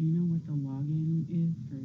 Do you know what the login is for?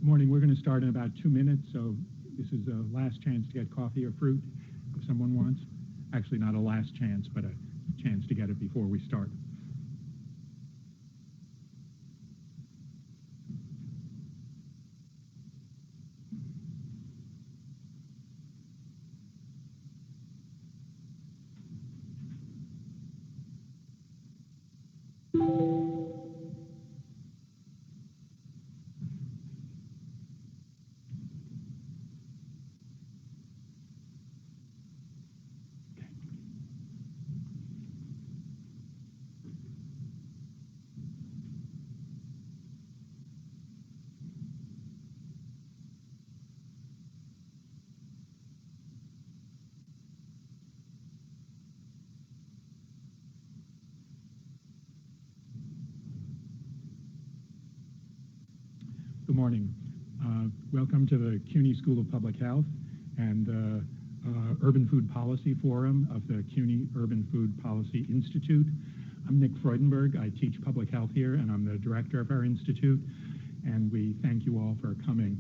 Good morning. We're going to start in about 2 minutes, so this is a last chance to get coffee or fruit if someone wants. Actually, not a last chance, but a chance to get it before we start. Good morning. Welcome to the CUNY School of Public Health and the Urban Food Policy Forum of the CUNY Urban Food Policy Institute. I'm Nick Freudenberg. I teach public health here, and I'm the director of our institute, and we thank you all for coming.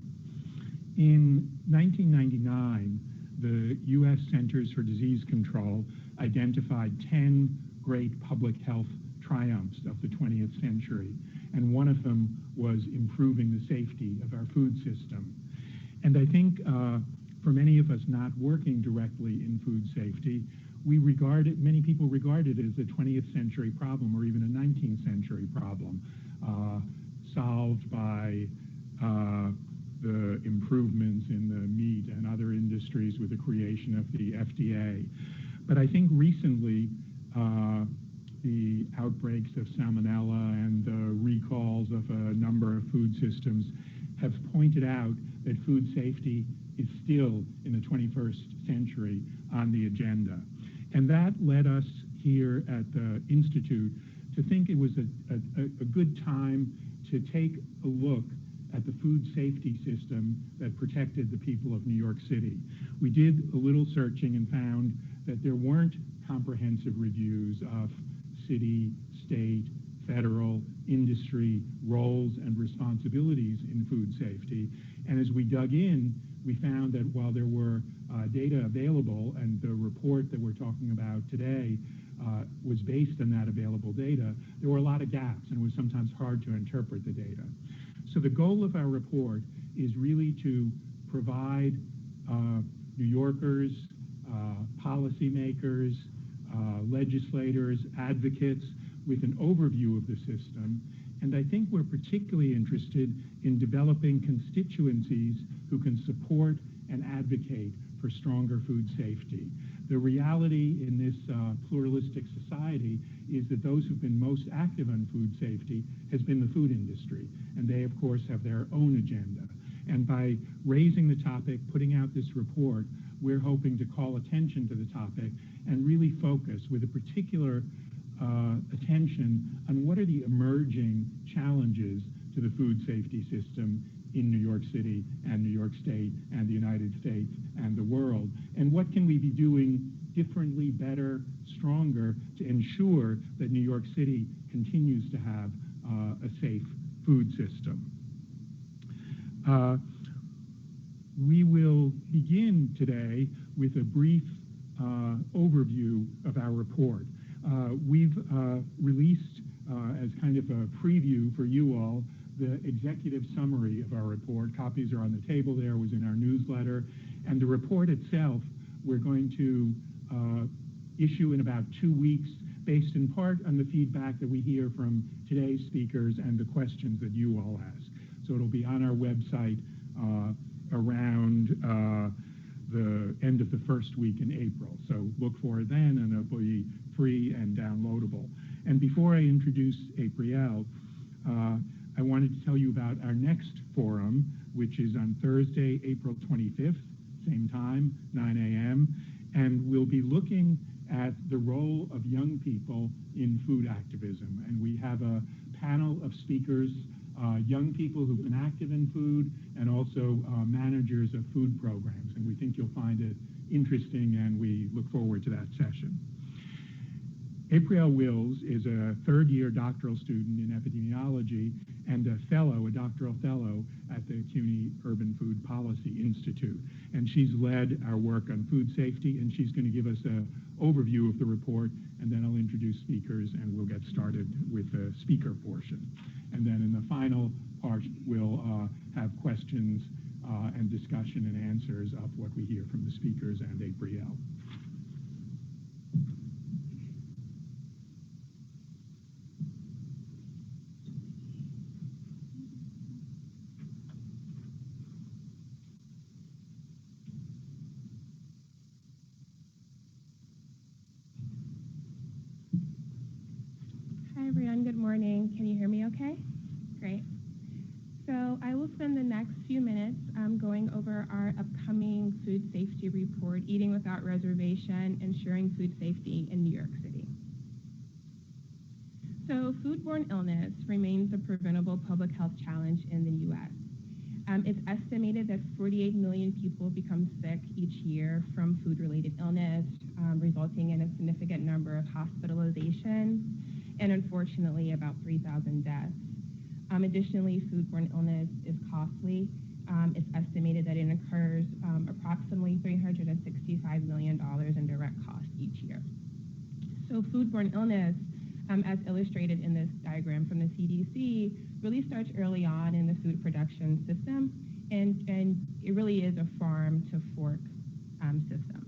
In 1999, the U.S. Centers for Disease Control identified 10 great public health triumphs of the 20th century, and one of them was improving the safety of our food system. And I think for many of us not working directly in food safety, many people regard it as a 20th century problem or even a 19th century problem, solved by the improvements in the meat and other industries with the creation of the FDA. But I think recently, the outbreaks of salmonella and the recalls of a number of food systems have pointed out that food safety is still in the 21st century on the agenda. And that led us here at the Institute to think it was a good time to take a look at the food safety system that protected the people of New York City. We did a little searching and found that there weren't comprehensive reviews of city, state, federal, industry roles and responsibilities in food safety. And as we dug in, we found that while there were data available, and the report that we're talking about today was based on that available data, there were a lot of gaps, and it was sometimes hard to interpret the data. So the goal of our report is really to provide New Yorkers, policymakers, legislators, advocates with an overview of the system. And I think we're particularly interested in developing constituencies who can support and advocate for stronger food safety. The reality in this pluralistic society is that those who've been most active on food safety has been the food industry, and they, of course, have their own agenda. And by raising the topic, putting out this report, we're hoping to call attention to the topic and really focus with a particular attention on what are the emerging challenges to the food safety system in New York City and New York State and the United States and the world, and what can we be doing differently, better, stronger to ensure that New York City continues to have a safe food system. We will begin today with a brief overview of our report. We've released as kind of a preview for you all the executive summary of our report. Copies are on the table there, was in our newsletter. And the report itself we're going to issue in about 2 weeks, based in part on the feedback that we hear from today's speakers and the questions that you all ask. So it'll be on our website around the end of the first week in April. So look for it then, and it'll be free and downloadable. And before I introduce April, I wanted to tell you about our next forum, which is on Thursday, April 25th, same time, 9 a.m., and we'll be looking at the role of young people in food activism. And we have a panel of speakers, young people who've been active in food, and also managers of food programs. And we think you'll find it interesting, and we look forward to that session. April Wills is a third-year doctoral student in epidemiology and a doctoral fellow at the CUNY Urban Food Policy Institute. And she's led our work on food safety, and she's going to give us an overview of the report, and then I'll introduce speakers, and we'll get started with the speaker portion. And then in the final part, we'll have questions and discussion and answers of what we hear from the speakers and April. Hi everyone, good morning. Can you hear me okay? Great. So I will spend the next few minutes going over our upcoming food safety report, Eating Without Reservation, Ensuring Food Safety in New York City. So foodborne illness remains a preventable public health challenge in the U.S. It's estimated that 48 million people become sick each year from food-related illness, resulting in a significant number of hospitalizations, and unfortunately about 3,000 deaths. Additionally, foodborne illness is costly. It's estimated that it incurs approximately $365 million in direct costs each year. So foodborne illness, as illustrated in this diagram from the CDC, really starts early on in the food production system, and it really is a farm-to-fork system.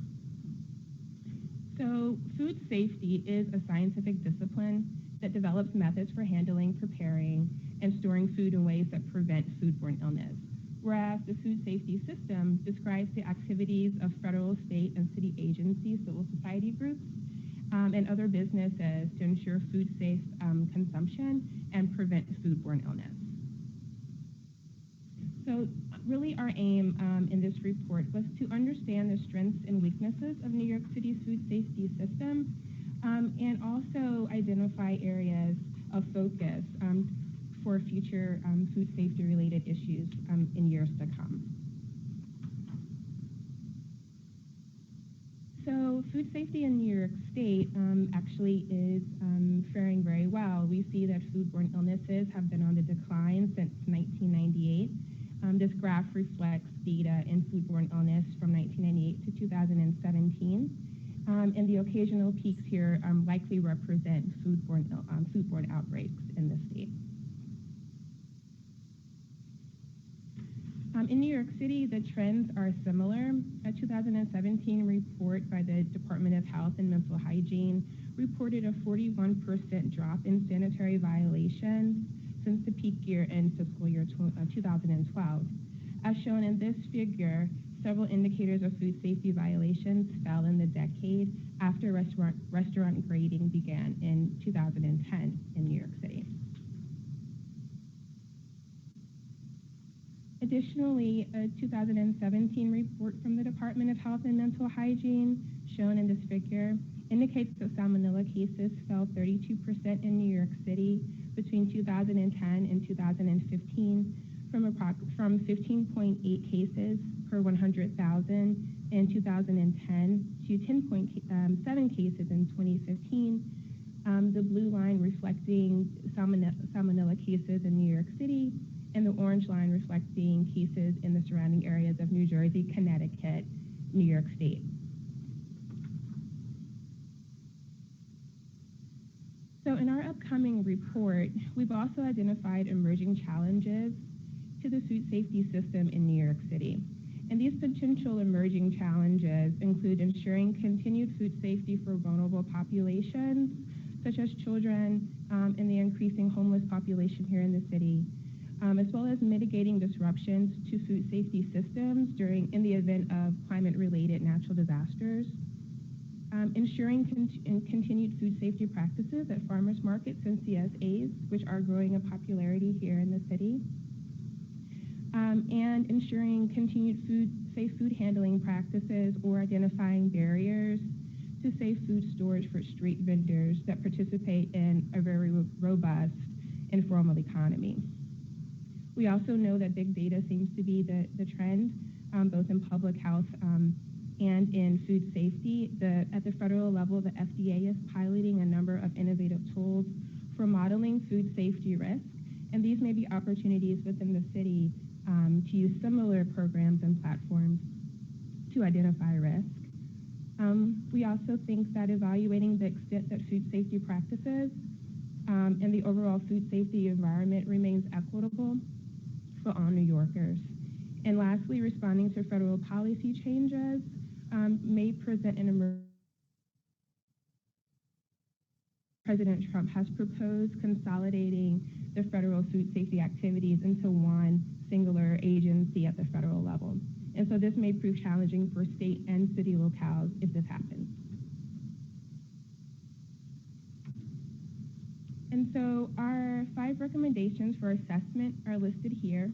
So food safety is a scientific discipline that develops methods for handling, preparing, and storing food in ways that prevent foodborne illness, whereas the food safety system describes the activities of federal, state, and city agencies, civil society groups, and other businesses to ensure food safe consumption and prevent foodborne illness. So really our aim in this report was to understand the strengths and weaknesses of New York City's food safety system, and also identify areas of focus for future food safety related issues in years to come. So food safety in New York State actually is faring very well. We see that foodborne illnesses have been on the decline since 1998. This graph reflects data in foodborne illness from 1998 to 2017. And the occasional peaks here likely represent foodborne outbreaks in the state. In New York City, the trends are similar. A 2017 report by the Department of Health and Mental Hygiene reported a 41% drop in sanitary violations since the peak year in fiscal year 2012. As shown in this figure, several indicators of food safety violations fell in the decade after restaurant grading began in 2010 in New York City. Additionally, a 2017 report from the Department of Health and Mental Hygiene, shown in this figure, indicates that salmonella cases fell 32% in New York City between 2010 and 2015, from 15.8 cases per 100,000 in 2010 to 10.7 cases in 2015. The blue line reflecting salmonella cases in New York City, and the orange line reflecting cases in the surrounding areas of New Jersey, Connecticut, New York State. So in our upcoming report, we've also identified emerging challenges to the food safety system in New York City. And these potential emerging challenges include ensuring continued food safety for vulnerable populations, such as children and the increasing homeless population here in the city, as well as mitigating disruptions to food safety systems in the event of climate-related natural disasters, ensuring continued food safety practices at farmers markets and CSAs, which are growing in popularity here in the city, and ensuring continued safe food handling practices or identifying barriers to safe food storage for street vendors that participate in a very robust informal economy. We also know that big data seems to be the trend, both in public health and in food safety. At the federal level, the FDA is piloting a number of innovative tools for modeling food safety risk, and these may be opportunities within the city to use similar programs and platforms to identify risk. We also think that evaluating the extent that food safety practices and the overall food safety environment remains equitable for all New Yorkers. And lastly, responding to federal policy changes may present an emergency. President Trump has proposed consolidating the federal food safety activities into one singular agency at the federal level. And so this may prove challenging for state and city locales if this happens. And so our 5 recommendations for assessment are listed here.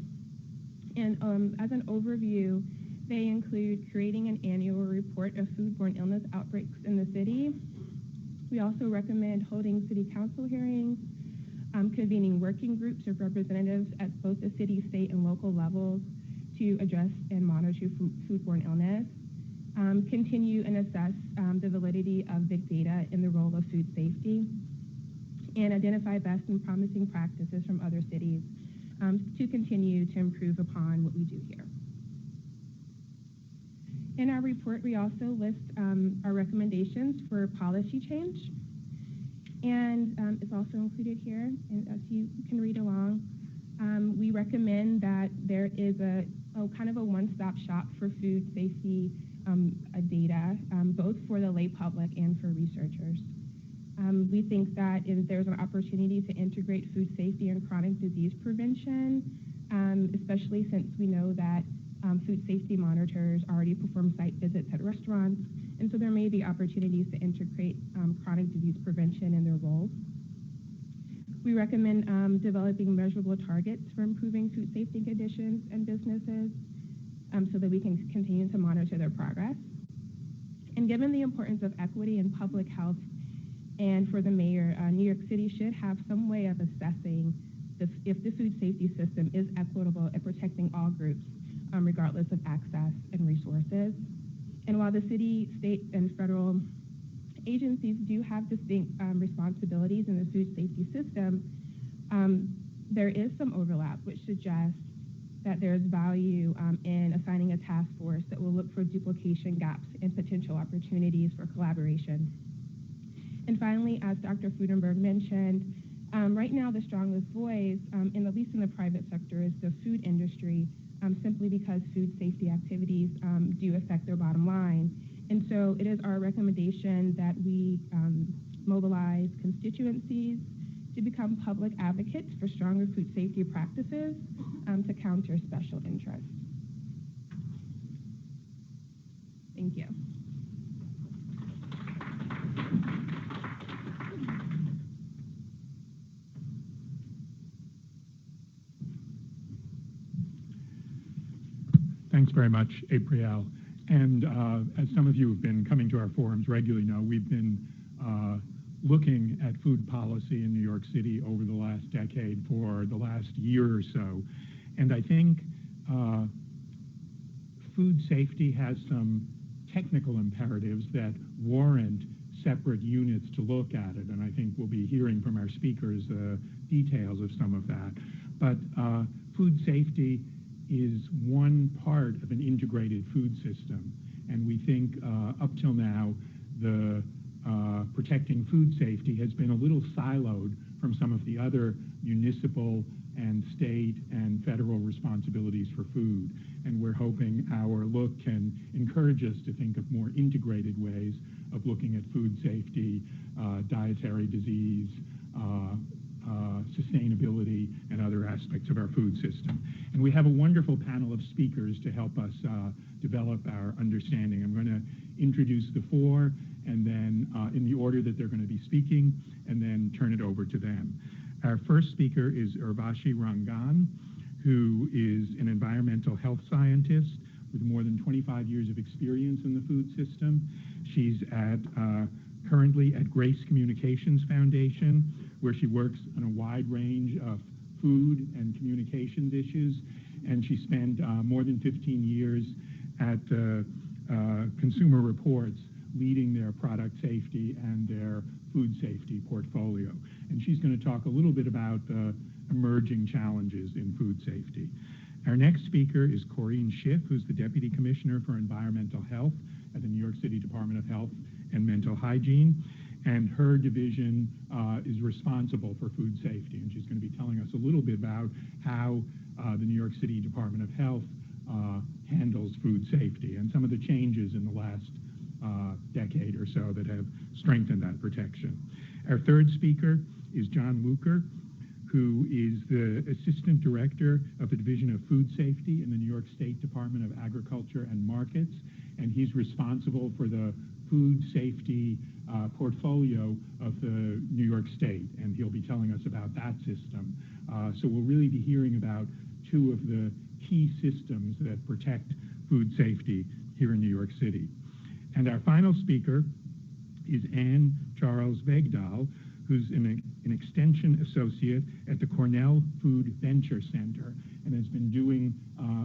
And as an overview, they include creating an annual report of foodborne illness outbreaks in the city. We also recommend holding city council hearings, convening working groups of representatives at both the city, state, and local levels to address and monitor foodborne illness, continue and assess the validity of big data in the role of food safety, and identify best and promising practices from other cities to continue to improve upon what we do here. In our report, we also list our recommendations for policy change, and it's also included here, and as you can read along, we recommend that there is a kind of a one-stop shop for food safety data, both for the lay public and for researchers. We think that there's an opportunity to integrate food safety and chronic disease prevention, especially since we know that food safety monitors already perform site visits at restaurants, and so there may be opportunities to integrate chronic disease prevention in their roles. We recommend developing measurable targets for improving food safety conditions and businesses so that we can continue to monitor their progress. And given the importance of equity in public health, and for the mayor, New York City should have some way of assessing if the food safety system is equitable at protecting all groups, regardless of access and resources. And while the city, state, and federal agencies do have distinct responsibilities in the food safety system, there is some overlap, which suggests that there is value in assigning a task force that will look for duplication gaps and potential opportunities for collaboration. And finally, as Dr. Freudenberg mentioned, right now the strongest voice, at least in the private sector, is the food industry, simply because food safety activities do affect their bottom line. And so it is our recommendation that we mobilize constituencies to become public advocates for stronger food safety practices to counter special interests. Thank you. Thanks very much, April. And as some of you have been coming to our forums regularly know, we've been looking at food policy in New York City over the last decade for the last year or so. And I think food safety has some technical imperatives that warrant separate units to look at it. And I think we'll be hearing from our speakers details of some of that. But food safety is one part of an integrated food system. And we think up till now, the protecting food safety has been a little siloed from some of the other municipal and state and federal responsibilities for food. And we're hoping our look can encourage us to think of more integrated ways of looking at food safety, dietary disease, sustainability, and other aspects of our food system. And we have a wonderful panel of speakers to help us develop our understanding. I'm going to introduce the four, and then in the order that they're going to be speaking, and then turn it over to them. Our first speaker is Urvashi Rangan, who is an environmental health scientist with more than 25 years of experience in the food system. She's currently at Grace Communications Foundation, where she works on a wide range of food and communications issues, and she spent more than 15 years at Consumer Reports, leading their product safety and their food safety portfolio. And she's going to talk a little bit about the emerging challenges in food safety. Our next speaker is Corinne Schiff, who's the Deputy Commissioner for Environmental Health at the New York City Department of Health and Mental Hygiene. And her division is responsible for food safety. And she's going to be telling us a little bit about how the New York City Department of Health handles food safety and some of the changes in the last decade or so that have strengthened that protection. Our third speaker is John Luker, who is the Assistant Director of the Division of Food Safety in the New York State Department of Agriculture and Markets, and he's responsible for the food safety portfolio of the New York State, and he'll be telling us about that system. So we'll really be hearing about two of the key systems that protect food safety here in New York City. And our final speaker is Anne Charles Vegdahl, who's an Extension Associate at the Cornell Food Venture Center and has been doing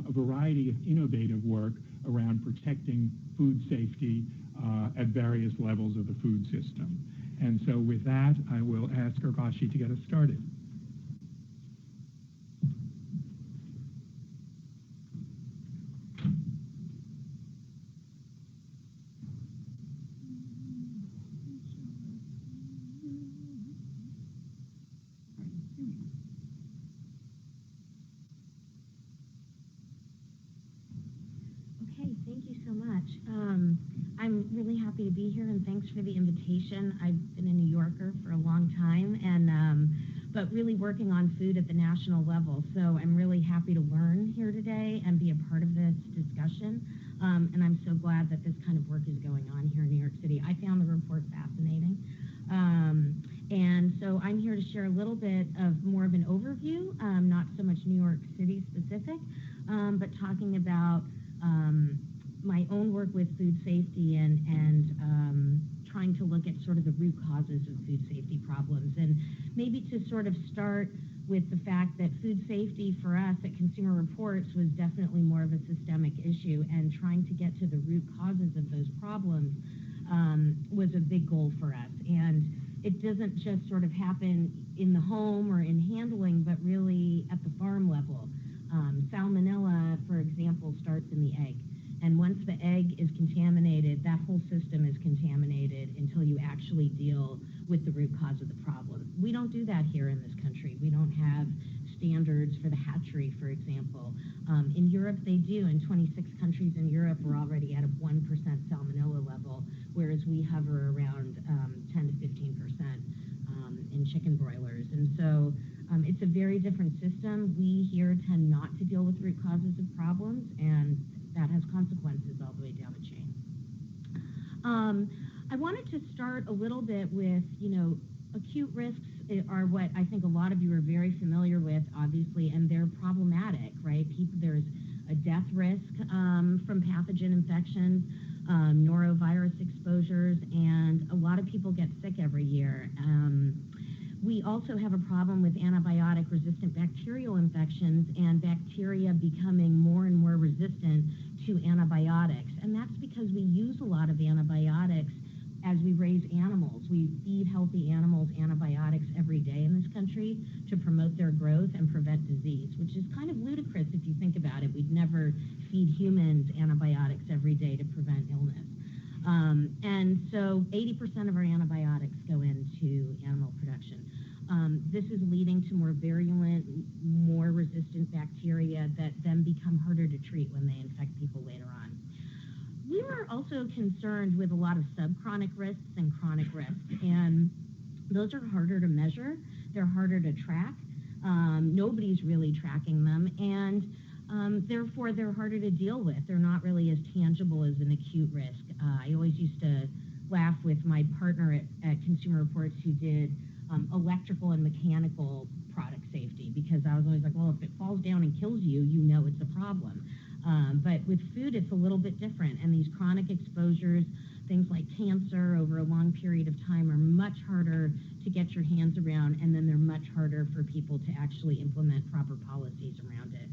a variety of innovative work around protecting food safety at various levels of the food system. And so with that, I will ask Urvashi to get us started. Thank you so much. I'm really happy to be here, and thanks for the invitation. I've been a New Yorker for a long time, and but really working on food at the national level. So I'm really happy to learn here today and be a part of this discussion. And I'm so glad that this kind of work is going on here in New York City. I found the report fascinating. And so I'm here to share a little bit of more of an overview, not so much New York City specific, but talking about my own work with food safety and trying to look at sort of the root causes of food safety problems. And maybe to sort of start with the fact that food safety for us at Consumer Reports was definitely more of a systemic issue, and trying to get to the root causes of those problems was a big goal for us. And it doesn't just sort of happen in the home or in handling, but really at the farm level. Salmonella, for example, starts in the egg. And once the egg is contaminated, that whole system is contaminated until you actually deal with the root cause of the problem. We don't do that here in this country. We don't have standards for the hatchery, for example. In Europe, they do. In 26 countries in Europe, we're already at a 1% salmonella level, whereas we hover around 10 to 15% in chicken broilers. And so it's a very different system. We here tend not to deal with root causes of problems, and that has consequences all the way down the chain. I wanted to start a little bit with, acute risks are what I think a lot of you are very familiar with, obviously, and they're problematic, right? There's a death risk from pathogen infections, norovirus exposures, and a lot of people get sick every year. We also have a problem with antibiotic-resistant bacterial infections and bacteria becoming more and more resistant to antibiotics. And that's because we use a lot of antibiotics as we raise animals. We feed healthy animals antibiotics every day in this country to promote their growth and prevent disease, which is kind of ludicrous if you think about it. We'd never feed humans antibiotics every day to prevent illness. And so 80% of our antibiotics go into animal production. This is leading to more virulent, more resistant bacteria that then become harder to treat when they infect people later on. We were also concerned with a lot of subchronic risks and chronic risks, and those are harder to measure. They're harder to track. Nobody's really tracking them, and therefore they're harder to deal with. They're not really as tangible as an acute risk. I always used to laugh with my partner at Consumer Reports who did electrical and mechanical product safety, because I was always like, well, if it falls down and kills you, you know it's a problem. But with food, it's a little bit different, and these chronic exposures, things like cancer over a long period of time, are much harder to get your hands around, and then they're much harder for people to actually implement proper policies around it.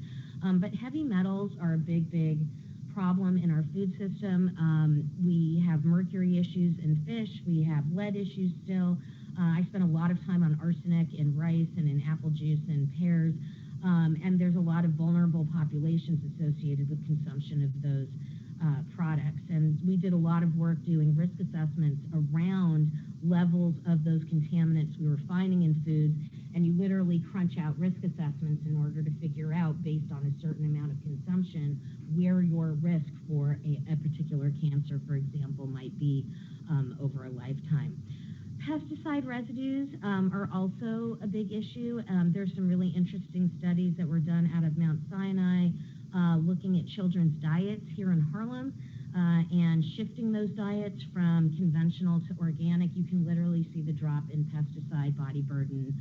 But heavy metals are a big, big problem in our food system. We have mercury issues in fish. We have lead issues still. I spent a lot of time on arsenic in rice and in apple juice and pears, and there's a lot of vulnerable populations associated with consumption of those products. And we did a lot of work doing risk assessments around levels of those contaminants we were finding in foods, and you literally crunch out risk assessments in order to figure out, based on a certain amount of consumption, where your risk for a particular cancer, for example, might be over a lifetime. Pesticide residues are also a big issue. There's some really interesting studies that were done out of Mount Sinai looking at children's diets here in Harlem and shifting those diets from conventional to organic. You can literally see the drop in pesticide body burden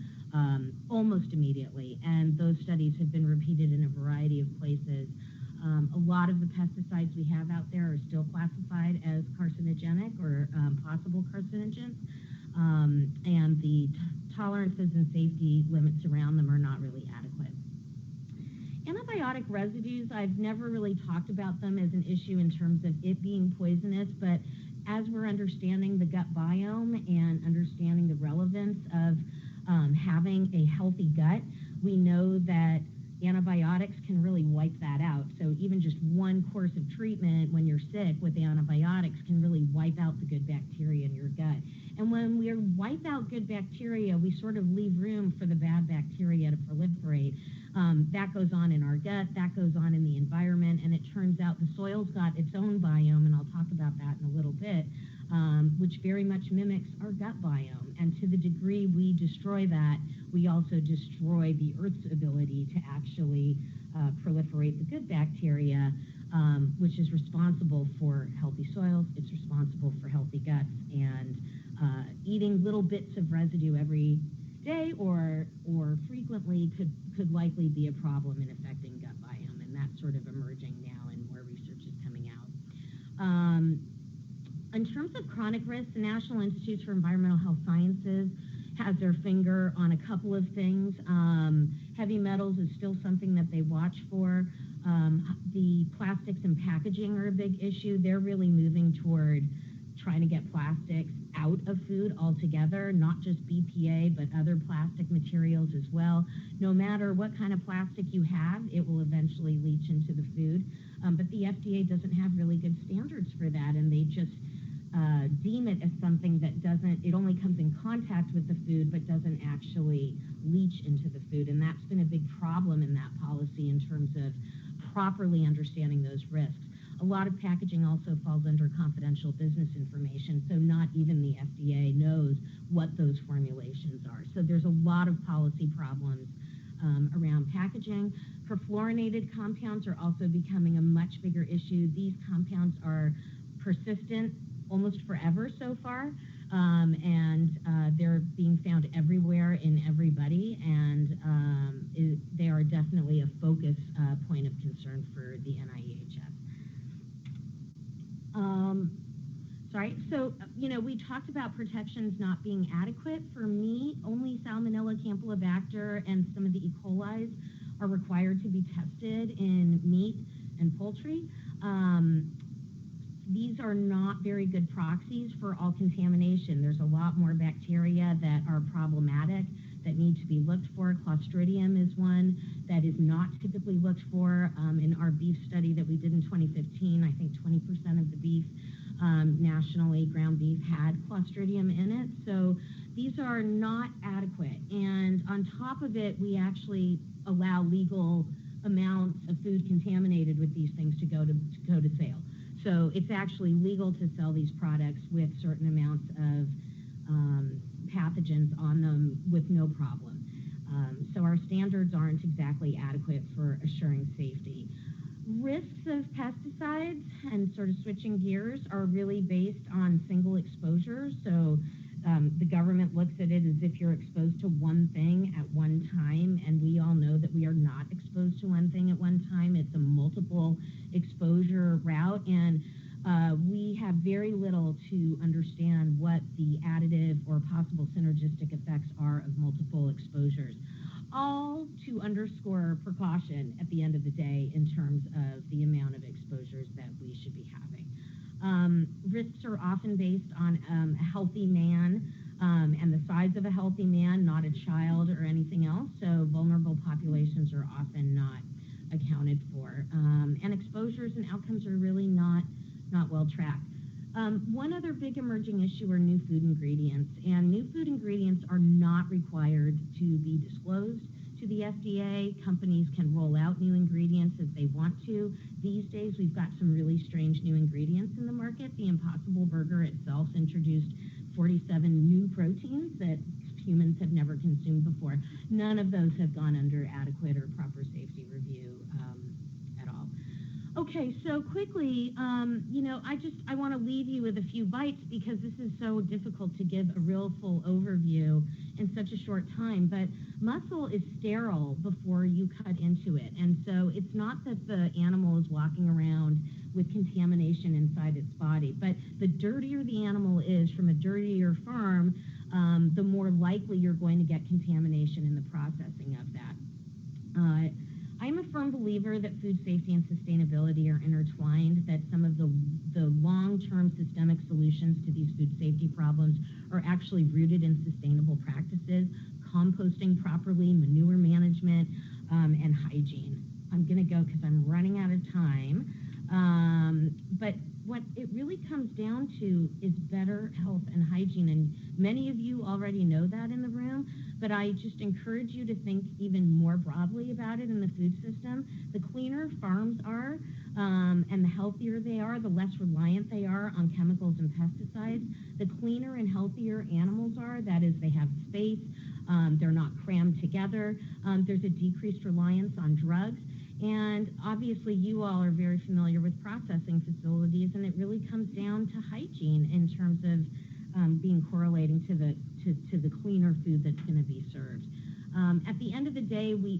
almost immediately, and those studies have been repeated in a variety of places. A lot of the pesticides we have out there are still classified as carcinogenic or possible carcinogens. And the tolerances and safety limits around them are not really adequate. Antibiotic residues, I've never really talked about them as an issue in terms of it being poisonous, but as we're understanding the gut biome and understanding the relevance of having a healthy gut, we know that antibiotics can really wipe that out. So even just one course of treatment when you're sick with antibiotics can really wipe out the good bacteria in your gut. And when we wipe out good bacteria, we sort of leave room for the bad bacteria to proliferate. That goes on in our gut, that goes on in the environment, and it turns out the soil's got its own biome, and I'll talk about that in a little bit, which very much mimics our gut biome. And to the degree we destroy that, we also destroy the Earth's ability to actually proliferate the good bacteria, which is responsible for healthy soils, it's responsible for healthy guts, and eating little bits of residue every day or frequently could likely be a problem in affecting gut biome, and that's sort of emerging now and more research is coming out. In terms of chronic risks, the National Institutes for Environmental Health Sciences has their finger on a couple of things. Heavy metals is still something that they watch for. The plastics and packaging are a big issue. They're really moving toward trying to get plastics out of food altogether, not just BPA, but other plastic materials as well. No matter what kind of plastic you have, it will eventually leach into the food. But the FDA doesn't have really good standards for that, and they just deem it as something that it only comes in contact with the food, but doesn't actually leach into the food. And that's been a big problem in that policy in terms of properly understanding those risks. A lot of packaging also falls under confidential business information, so not even the FDA knows what those formulations are. So there's a lot of policy problems around packaging. Perfluorinated compounds are also becoming a much bigger issue. These compounds are persistent almost forever so far, and they're being found everywhere in everybody, and they are definitely a focus point of concern for the NIEHS. Sorry, so, we talked about protections not being adequate. For me, only Salmonella, Campylobacter, and some of the E. coli's are required to be tested in meat and poultry. These are not very good proxies for all contamination. There's a lot more bacteria that are problematic that need to be looked for. Clostridium is one that is not typically looked for. In our beef study that we did in 2015, I think 20% of the beef nationally, ground beef, had Clostridium in it. So these are not adequate. And on top of it, we actually allow legal amounts of food contaminated with these things to go to sale. So it's actually legal to sell these products with certain amounts of pathogens on them with no problem. So our standards aren't exactly adequate for assuring safety. Risks of pesticides, and sort of switching gears, are really based on single exposure. So the government looks at it as if you're exposed to one thing at one time, and we all know that we are not exposed to one thing at one time. It's a multiple exposure route, and we have very little to understand what the additive or possible synergistic effects are of multiple exposures. All to underscore precaution at the end of the day in terms of the amount of exposures that we should be having. Risks are often based on a healthy man and the size of a healthy man, not a child or anything else. So vulnerable populations are often not accounted for. And exposures and outcomes are really not well tracked. One other big emerging issue are new food ingredients. And new food ingredients are not required to be disclosed to the FDA. Companies can roll out new ingredients as they want to. These days, we've got some really strange new ingredients in the market. The Impossible Burger itself introduced 47 new proteins that humans have never consumed before. None of those have gone under adequate or proper safety review at all. Okay, so quickly, I want to leave you with a few bites because this is so difficult to give a real full overview in such a short time. But muscle is sterile before you cut into it. And so it's not that the animal is walking around with contamination inside its body. But the dirtier the animal is from a dirtier farm, the more likely you're going to get contamination in the processing of that. I'm a firm believer that food safety and sustainability are intertwined, that some of the long-term systemic solutions to these food safety problems are actually rooted in sustainable practices, composting properly, manure management, and hygiene. I'm going to go because I'm running out of time. But what it really comes down to is better health and hygiene. And many of you already know that in the room, but I just encourage you to think even more broadly about it in the food system. The cleaner farms are, and the healthier they are, the less reliant they are on chemicals and pesticides. The cleaner and healthier animals are, that is, they have space, they're not crammed together, there's a decreased reliance on drugs. And obviously, you all are very familiar with processing facilities, and it really comes down to hygiene in terms of being correlating to the cleaner food that's going to be served. At the end of the day, we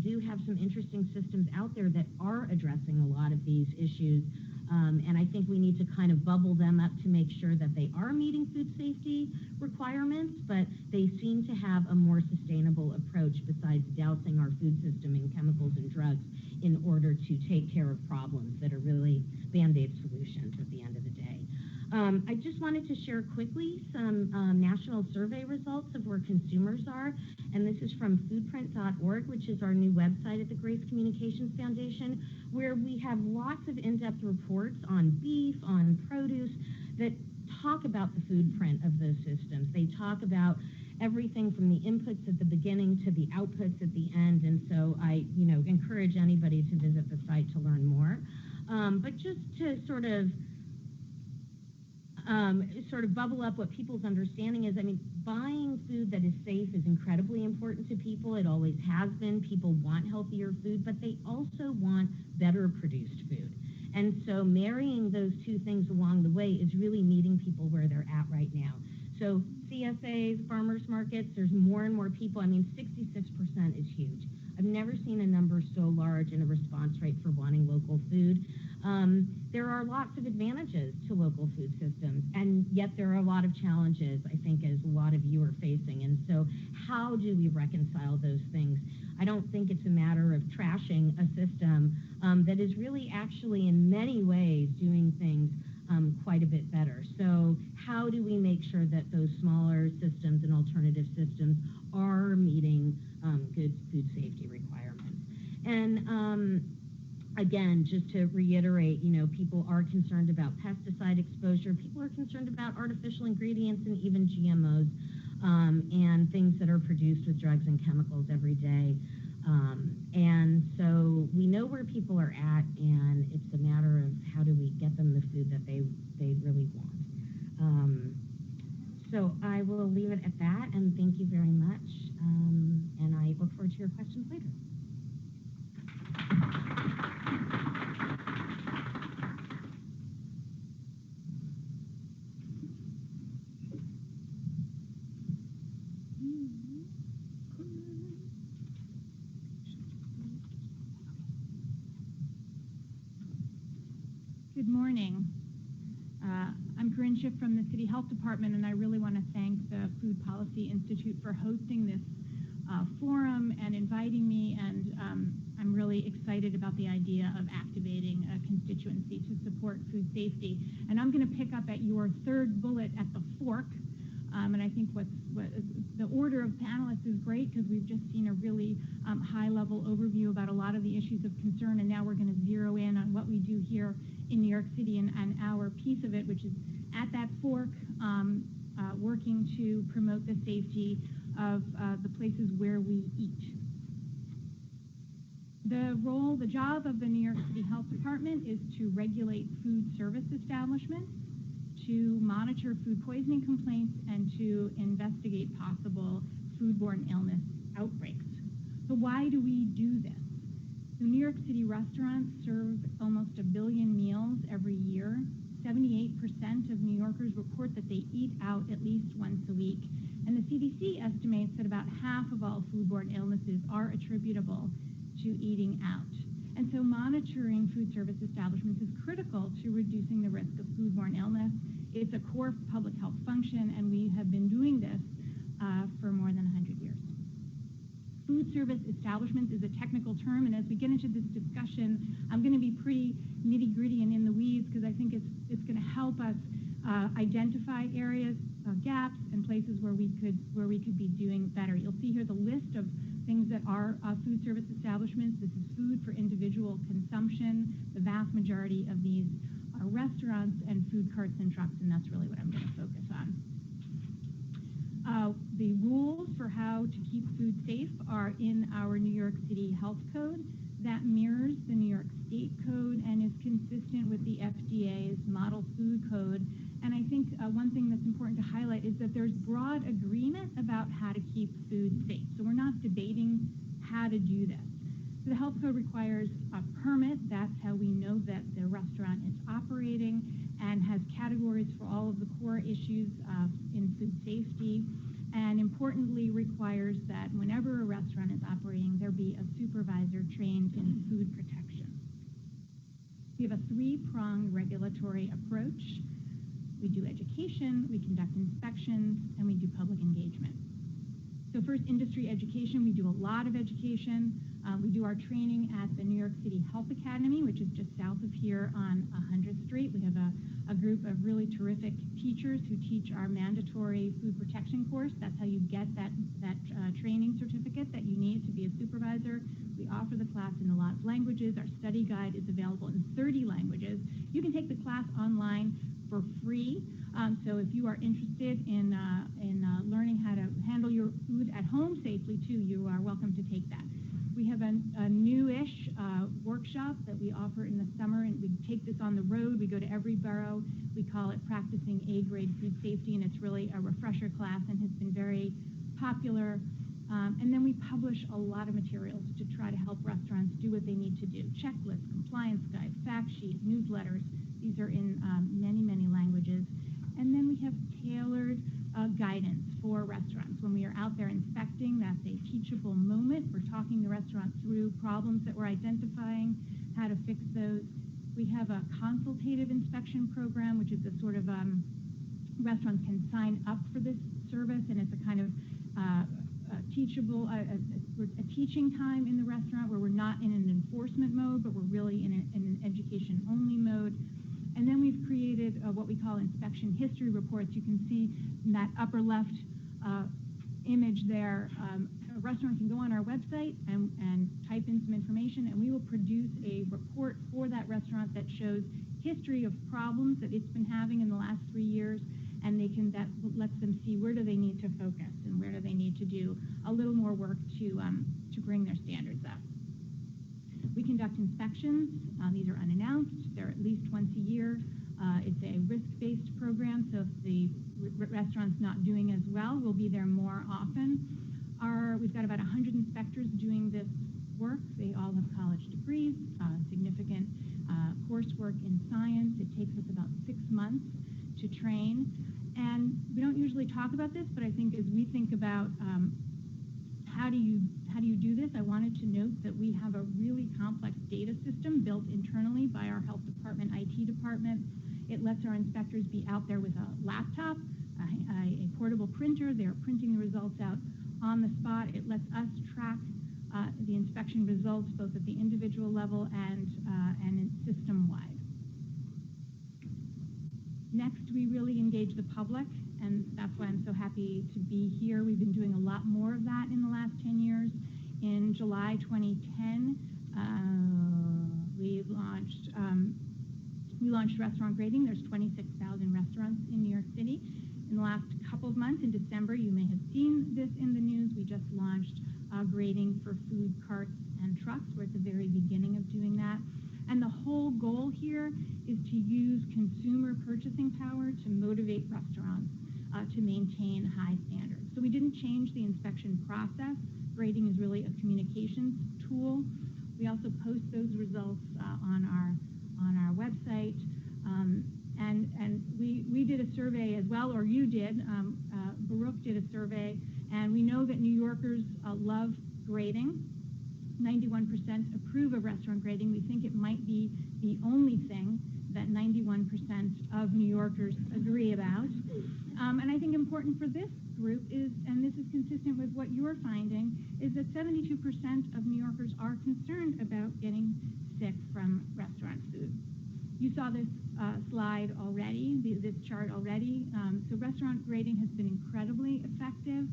do have some interesting systems out there that are addressing a lot of these issues, and I think we need to kind of bubble them up to make sure that they are meeting food safety requirements, but they seem to have a more sustainable approach besides dousing our food system in chemicals and drugs in order to take care of problems that are really Band-Aid solutions at the end of the day. I just wanted to share quickly some national survey results of where consumers are, and this is from foodprint.org, which is our new website at the Grace Communications Foundation, where we have lots of in-depth reports on beef, on produce, that talk about the food print of those systems. They talk about everything from the inputs at the beginning to the outputs at the end, and so I encourage anybody to visit the site to learn more. But just to sort of bubble up what people's understanding is, buying food that is safe is incredibly important to people. It always has been. People want healthier food, but they also want better produced food. And so marrying those two things along the way is really meeting people where they're at right now. So CSAs, farmers markets, there's more and more people. I mean, 66% is huge. I've never seen a number so large in a response rate for wanting local food. There are lots of advantages to local food systems, and yet there are a lot of challenges, I think, as a lot of you are facing. And so how do we reconcile those things? I don't think it's a matter of trashing a system that is really actually in many ways doing things quite a bit better. So how do we make sure that those smaller systems and alternative systems are meeting good food safety requirements? And again, just to reiterate, people are concerned about pesticide exposure. People are concerned about artificial ingredients and even GMOs and things that are produced with drugs and chemicals every day. And so we know where people are at, and it's a matter of how do we get them the food that they really want. So I will leave it at that, and thank you very much. And I look forward to your questions later. Good morning. I'm Corinne Schiff from the City Health Department, and I really want to thank the Food Policy Institute for hosting this forum and inviting me, and I'm really excited about the idea of activating a constituency to support food safety. And I'm going to pick up at your third bullet at the fork, and I think the order of panelists is great because we've just seen a really high-level overview about a lot of the issues of concern, and now we're going to zero in on what we do here in New York City and our piece of it, which is at that fork, working to promote the safety of the places where we eat. The job of the New York City Health Department is to regulate food service establishments, to monitor food poisoning complaints, and to investigate possible foodborne illness outbreaks. So why do we do this? So New York City restaurants serve almost 1 billion meals every year. 78% of New Yorkers report that they eat out at least once a week. And the CDC estimates that about half of all foodborne illnesses are attributable to eating out. And so monitoring food service establishments is critical to reducing the risk of foodborne illness. It's a core public health function, and we have been doing this for more than 100 years. Food service establishments is a technical term, and as we get into this discussion, I'm going to be pretty nitty-gritty and in the weeds because I think it's going to help us identify areas, gaps, and places where we could be doing better. You'll see here the list of things that are food service establishments. This is food for individual consumption. The vast majority of these are restaurants and food carts and trucks, and that's really what I'm going to focus on. The rules for how to keep food safe are in our New York City Health Code. That mirrors the New York State Code and is consistent with the FDA's Model Food Code. And I think one thing that's important to highlight is that there's broad agreement about how to keep food safe. So we're not debating how to do this. So the Health Code requires a permit. That's how we know that the restaurant is operating, and has categories for all of the core issues in food safety, and importantly requires that whenever a restaurant is operating, there be a supervisor trained in food protection. We have a three-pronged regulatory approach. We do education, we conduct inspections, and we do public engagement. So first, industry education. We do a lot of education. We do our training at the New York City Health Academy, which is just south of here on 100th Street. We have a group of really terrific teachers who teach our mandatory food protection course. That's how you get that training certificate that you need to be a supervisor. We offer the class in a lot of languages. Our study guide is available in 30 languages. You can take the class online for free. So if you are interested in learning how to handle your food at home safely too, you are welcome to take that. We have a new-ish workshop that we offer in the summer, and we take this on the road. We go to every borough. We call it Practicing A-Grade Food Safety, and it's really a refresher class and has been very popular And then we publish a lot of materials to try to help restaurants do what they need to do. Checklists, compliance guides, fact sheets, newsletters. These are in many, many languages. And then we have tailored guidance for restaurants. When we are out there inspecting, that's a teachable moment. We're talking the restaurant through problems that we're identifying, how to fix those. We have a consultative inspection program, which is a sort of restaurants can sign up for this service, and it's a kind of teachable, a teaching time in the restaurant where we're not in an enforcement mode, but we're really in an education-only mode. And then we've created what we call inspection history reports. You can see in that upper left image there, a restaurant can go on our website and type in some information, and we will produce a report for that restaurant that shows history of problems that it's been having in the last 3 years, and that lets them see where do they need to focus and where do they need to do a little more work to bring their standards up. We conduct inspections. These are unannounced. They're at least once a year. It's a risk-based program, so if the restaurant's not doing as well, we'll be there more often. We've got about 100 inspectors doing this work. They all have college degrees, significant coursework in science. It takes us about 6 months to train. And we don't usually talk about this, but I think as we think about how do you do this, I wanted to note that we have a really complex data system built internally by our health department, IT department. It lets our inspectors be out there with a laptop, a portable printer. They're printing the results out on the spot. It lets us track the inspection results both at the individual level and system-wide. Next, we really engage the public, and that's why I'm so happy to be here. We've been doing a lot more of that in the last 10 years. In July 2010, we launched restaurant grading. There's 26,000 restaurants in New York City. In the last couple of months, in December, you may have seen this in the news, we just launched grading for food carts and trucks. We're at the very beginning of doing that. And the whole goal here is to use consumer purchasing power to motivate restaurants to maintain high standards. So we didn't change the inspection process. Grading is really a communications tool. We also post those results on our website. And we did a survey as well, or you did. Baruch did a survey, and we know that New Yorkers love grading. 91% approve of restaurant grading. We think it might be the only thing that 91% of New Yorkers agree about. And I think important for this group is, and this is consistent with what you're finding, is that 72% of New Yorkers are concerned about getting sick from restaurant food. You saw this slide already, this chart already. So restaurant grading has been incredibly effective.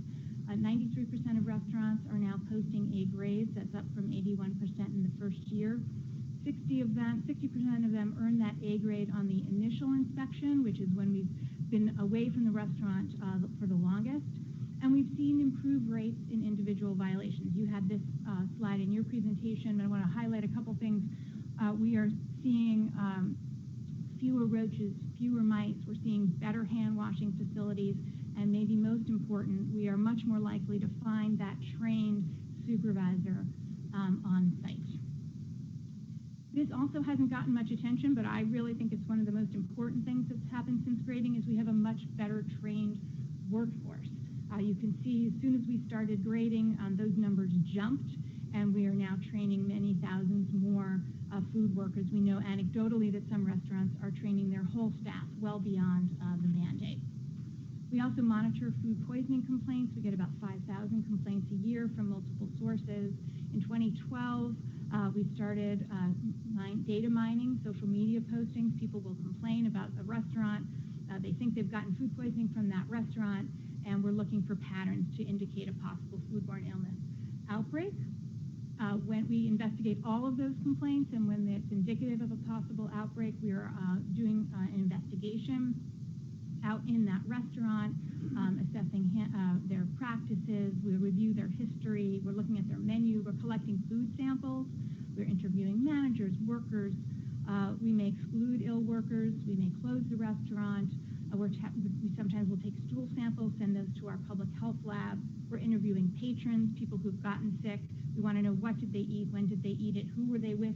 93% of restaurants are now posting A grades. That's up from 81% in the first year. 60% of them earn that A grade on the initial inspection, which is when we've been away from the restaurant for the longest. And we've seen improved rates in individual violations. You had this slide in your presentation, but I want to highlight a couple things. We are seeing fewer roaches, fewer mice. We're seeing better hand washing facilities. And maybe most important, we are much more likely to find that trained supervisor on site. This also hasn't gotten much attention, but I really think it's one of the most important things that's happened since grading is we have a much better trained workforce. You can see as soon as we started grading, those numbers jumped, and we are now training many thousands more food workers. We know anecdotally that some restaurants are training their whole staff well beyond the mandate. We also monitor food poisoning complaints. We get about 5,000 complaints a year from multiple sources. In 2012, we started data mining, social media postings. People will complain about a restaurant. They think they've gotten food poisoning from that restaurant, and we're looking for patterns to indicate a possible foodborne illness outbreak. When we investigate all of those complaints, and when it's indicative of a possible outbreak, we are doing an investigation out in that restaurant, assessing their practices. We review their history. We're looking at their menu. We're collecting food samples. We're interviewing managers, workers. We may exclude ill workers. We may close the restaurant. We sometimes will take stool samples, send those to our public health lab. We're interviewing patrons, people who've gotten sick. We want to know what did they eat, when did they eat it, who were they with,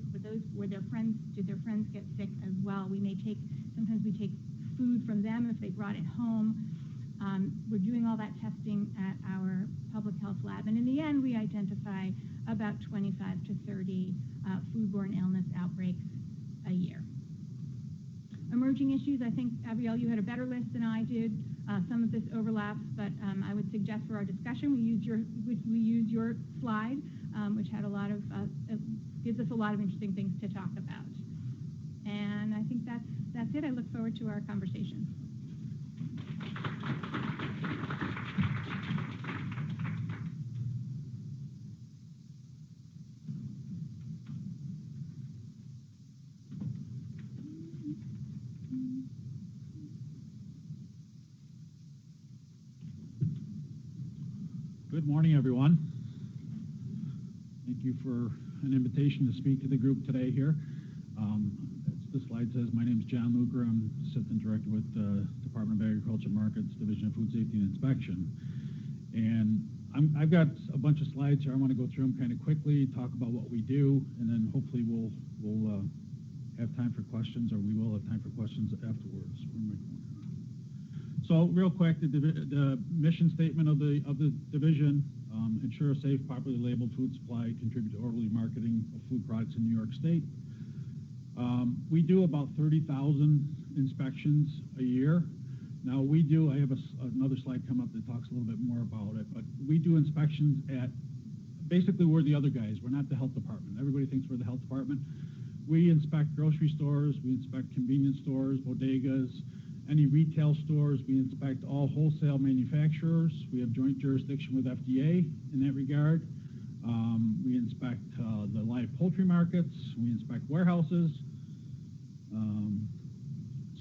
were their friends, did their friends get sick as well? Sometimes we take food from them if they brought it home. We're doing all that testing at our public health lab, and in the end, we identify about 25 to 30 foodborne illness outbreaks a year. Emerging issues, I think, Abiel, you had a better list than I did. Some of this overlaps, but I would suggest for our discussion we use your slide, which had gives us a lot of interesting things to talk about. And I think that's it. I look forward to our conversation. Good morning, everyone. Thank you for an invitation to speak to the group today here. As the slide says, my name is John Luker. I'm Assistant Director with the Department of Agriculture Markets, Division of Food Safety and Inspection. And I've got a bunch of slides here. I want to go through them kind of quickly, talk about what we do, and then hopefully we'll have time for questions, or we will have time for questions afterwards. Where am I going? So real quick, the mission statement of the division: ensure a safe, properly labeled food supply, contribute to orderly marketing of food products in New York State. We do about 30,000 inspections a year. Now I have another slide come up that talks a little bit more about it, but we do inspections basically we're the other guys. We're not the health department. Everybody thinks we're the health department. We inspect grocery stores, we inspect convenience stores, bodegas, any retail stores. We inspect all wholesale manufacturers. We have joint jurisdiction with FDA in that regard. We inspect the live poultry markets. We inspect warehouses.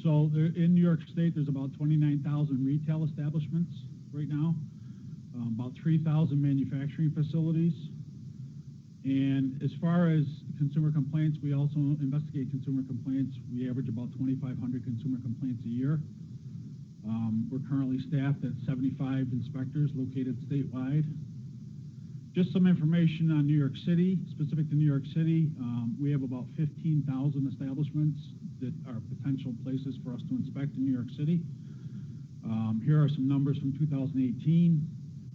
So in New York State, there's about 29,000 retail establishments right now, about 3,000 manufacturing facilities. And as far as consumer complaints, we also investigate consumer complaints. We average about 2,500 consumer complaints a year. We're currently staffed at 75 inspectors located statewide. Just some information on New York City, specific to New York City. We have about 15,000 establishments that are potential places for us to inspect in New York City. Here are some numbers from 2018.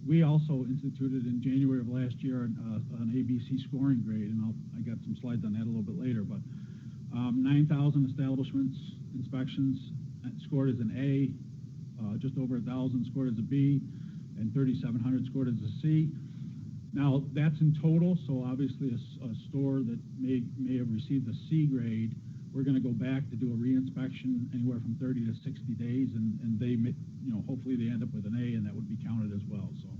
We also instituted in January of last year an ABC scoring grade, and I got some slides on that a little bit later, but 9,000 establishments inspections scored as an A, just over 1,000 scored as a B, and 3,700 scored as a C. Now, that's in total, so obviously a store that may have received a C grade, we're going to go back to do a reinspection anywhere from 30 to 60 days, and they may, hopefully they end up with an A, and that would be counted as well. So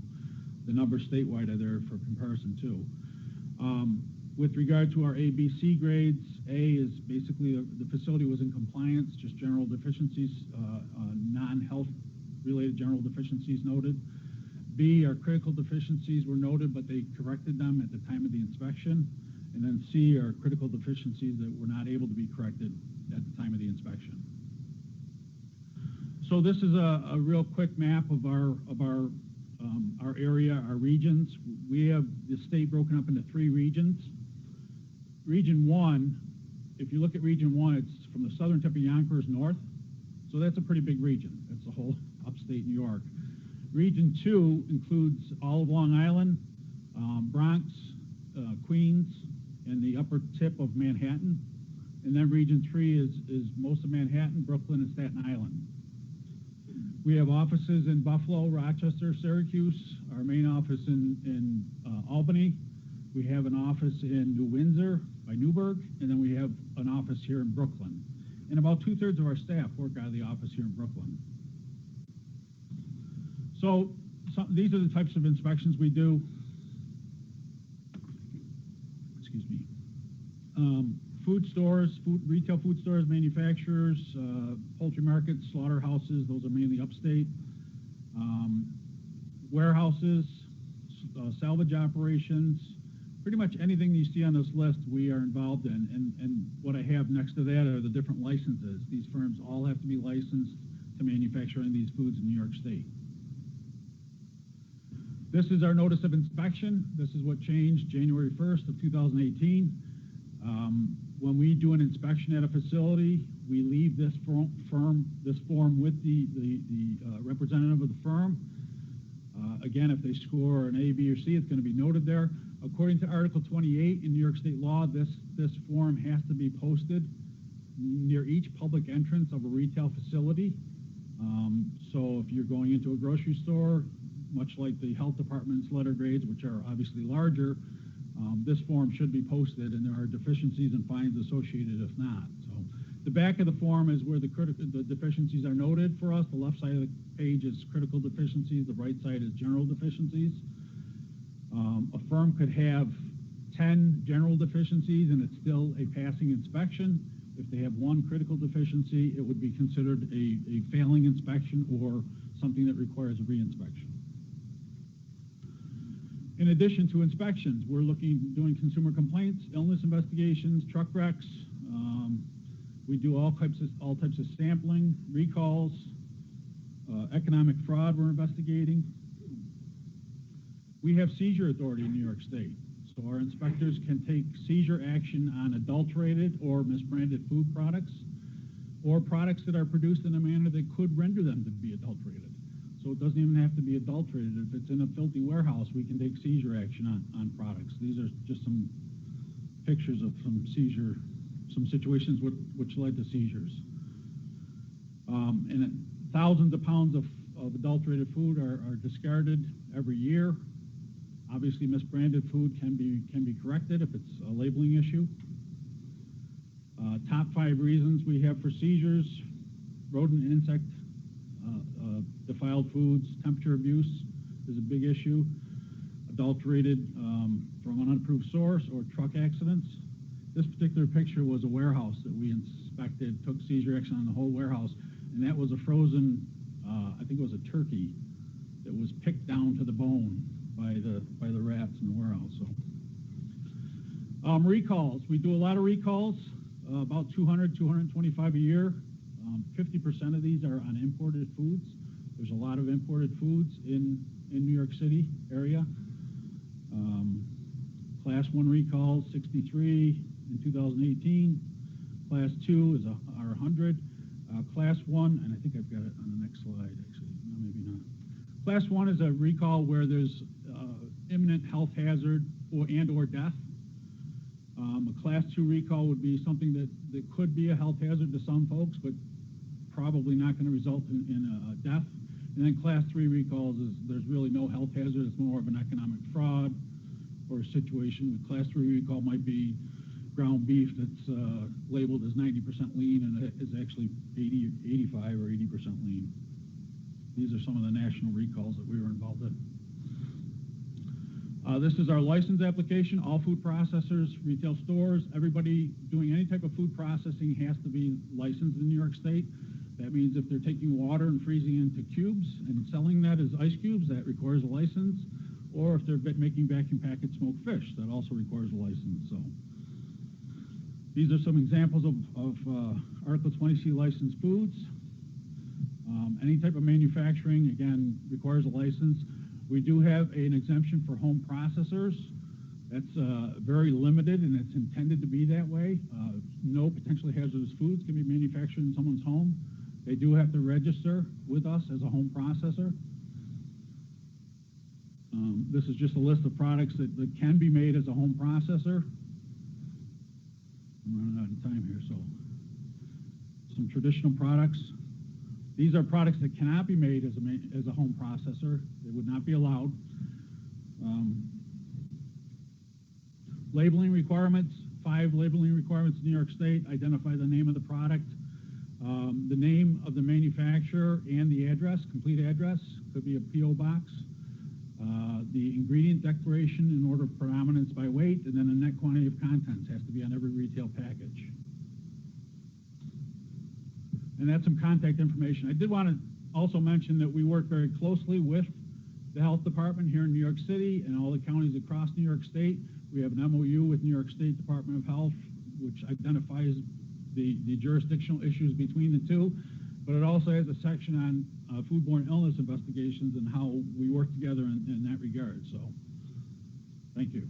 the numbers statewide are there for comparison too. With regard to our ABC grades, A is basically the facility was in compliance, just general deficiencies, non-health related general deficiencies noted. B are critical deficiencies were noted, but they corrected them at the time of the inspection. And then C are critical deficiencies that were not able to be corrected at the time of the inspection. So this is a real quick map of our area, our regions. We have the state broken up into 3 regions. Region 1, if you look at Region 1, it's from the southern tip of Yonkers north. So that's a pretty big region. That's the whole upstate New York. Region 2 includes all of Long Island, Bronx, Queens, and the upper tip of Manhattan. And then Region 3 is most of Manhattan, Brooklyn, and Staten Island. We have offices in Buffalo, Rochester, Syracuse, our main office in Albany. We have an office in New Windsor by Newburgh, and then we have an office here in Brooklyn. And about 2/3 of our staff work out of the office here in Brooklyn. So these are the types of inspections we do. Excuse me. Food stores, retail food stores, manufacturers, poultry markets, slaughterhouses, those are mainly upstate. Warehouses, salvage operations, pretty much anything you see on this list we are involved in. And what I have next to that are the different licenses. These firms all have to be licensed to manufacture these foods in New York State. This is our notice of inspection. This is what changed January 1st of 2018. When we do an inspection at a facility, we leave this form with the representative of the firm. Again, if they score an A, B, or C, it's going to be noted there. According to Article 28 in New York State law, this form has to be posted near each public entrance of a retail facility. So if you're going into a grocery store, much like the health department's letter grades, which are obviously larger, this form should be posted, and there are deficiencies and fines associated if not. So the back of the form is where the deficiencies are noted for us. The left side of the page is critical deficiencies. The right side is general deficiencies. A firm could have 10 general deficiencies, and it's still a passing inspection. If they have one critical deficiency, it would be considered a failing inspection or something that requires a reinspection. In addition to inspections, we're doing consumer complaints, illness investigations, truck wrecks. We do all types of sampling, recalls, economic fraud we're investigating. We have seizure authority in New York State, so our inspectors can take seizure action on adulterated or misbranded food products, or products that are produced in a manner that could render them to be adulterated. So it doesn't even have to be adulterated. If it's in a filthy warehouse, we can take seizure action on products. These are just some pictures of some situations which led to seizures. And thousands of pounds of adulterated food are discarded every year. Obviously, misbranded food can be corrected if it's a labeling issue. Top 5 reasons we have for seizures: rodent and insect defiled foods, temperature abuse is a big issue, adulterated from an unapproved source, or truck accidents. This particular picture was a warehouse that we inspected, took seizure action on the whole warehouse, and that was a frozen, I think it was a turkey that was picked down to the bone by the rats in the warehouse. So, recalls. We do a lot of recalls, about 225 a year. 50% of these are on imported foods. There's a lot of imported foods in New York City area. Class 1 recalls, 63 in 2018. Class 2 are 100. Class 1, and I think I've got it on the next slide, actually. No, maybe not. Class 1 is a recall where there's imminent health hazard or death. A Class 2 recall would be something that could be a health hazard to some folks, but probably not going to result in a death. And then Class 3 recalls there's really no health hazard. It's more of an economic fraud or a situation. With Class 3 recall might be ground beef that's labeled as 90% lean and it is actually 85 or 80% lean. These are some of the national recalls that we were involved in. This is our license application. All food processors, retail stores, everybody doing any type of food processing has to be licensed in New York State. That means if they're taking water and freezing it into cubes and selling that as ice cubes, that requires a license. Or if they're making vacuum packaged smoked fish, that also requires a license. So these are some examples of Article 20C licensed foods. Any type of manufacturing, again, requires a license. We do have an exemption for home processors. That's very limited, and it's intended to be that way. No potentially hazardous foods can be manufactured in someone's home. They do have to register with us as a home processor. This is just a list of products that can be made as a home processor. I'm running out of time here, so some traditional products. These are products that cannot be made as a home processor. They would not be allowed. Labeling requirements, 5 labeling requirements in New York State. Identify the name of the product, the name of the manufacturer, and the address, complete address. Could be a P.O. box. The ingredient declaration in order of predominance by weight, and then the net quantity of contents has to be on every retail package. And that's some contact information. I did want to also mention that we work very closely with the health department here in New York City and all the counties across New York State. We have an MOU with New York State Department of Health, which identifies the jurisdictional issues between the two. but it also has a section on foodborne illness investigations and how we work together in that regard. So, thank you.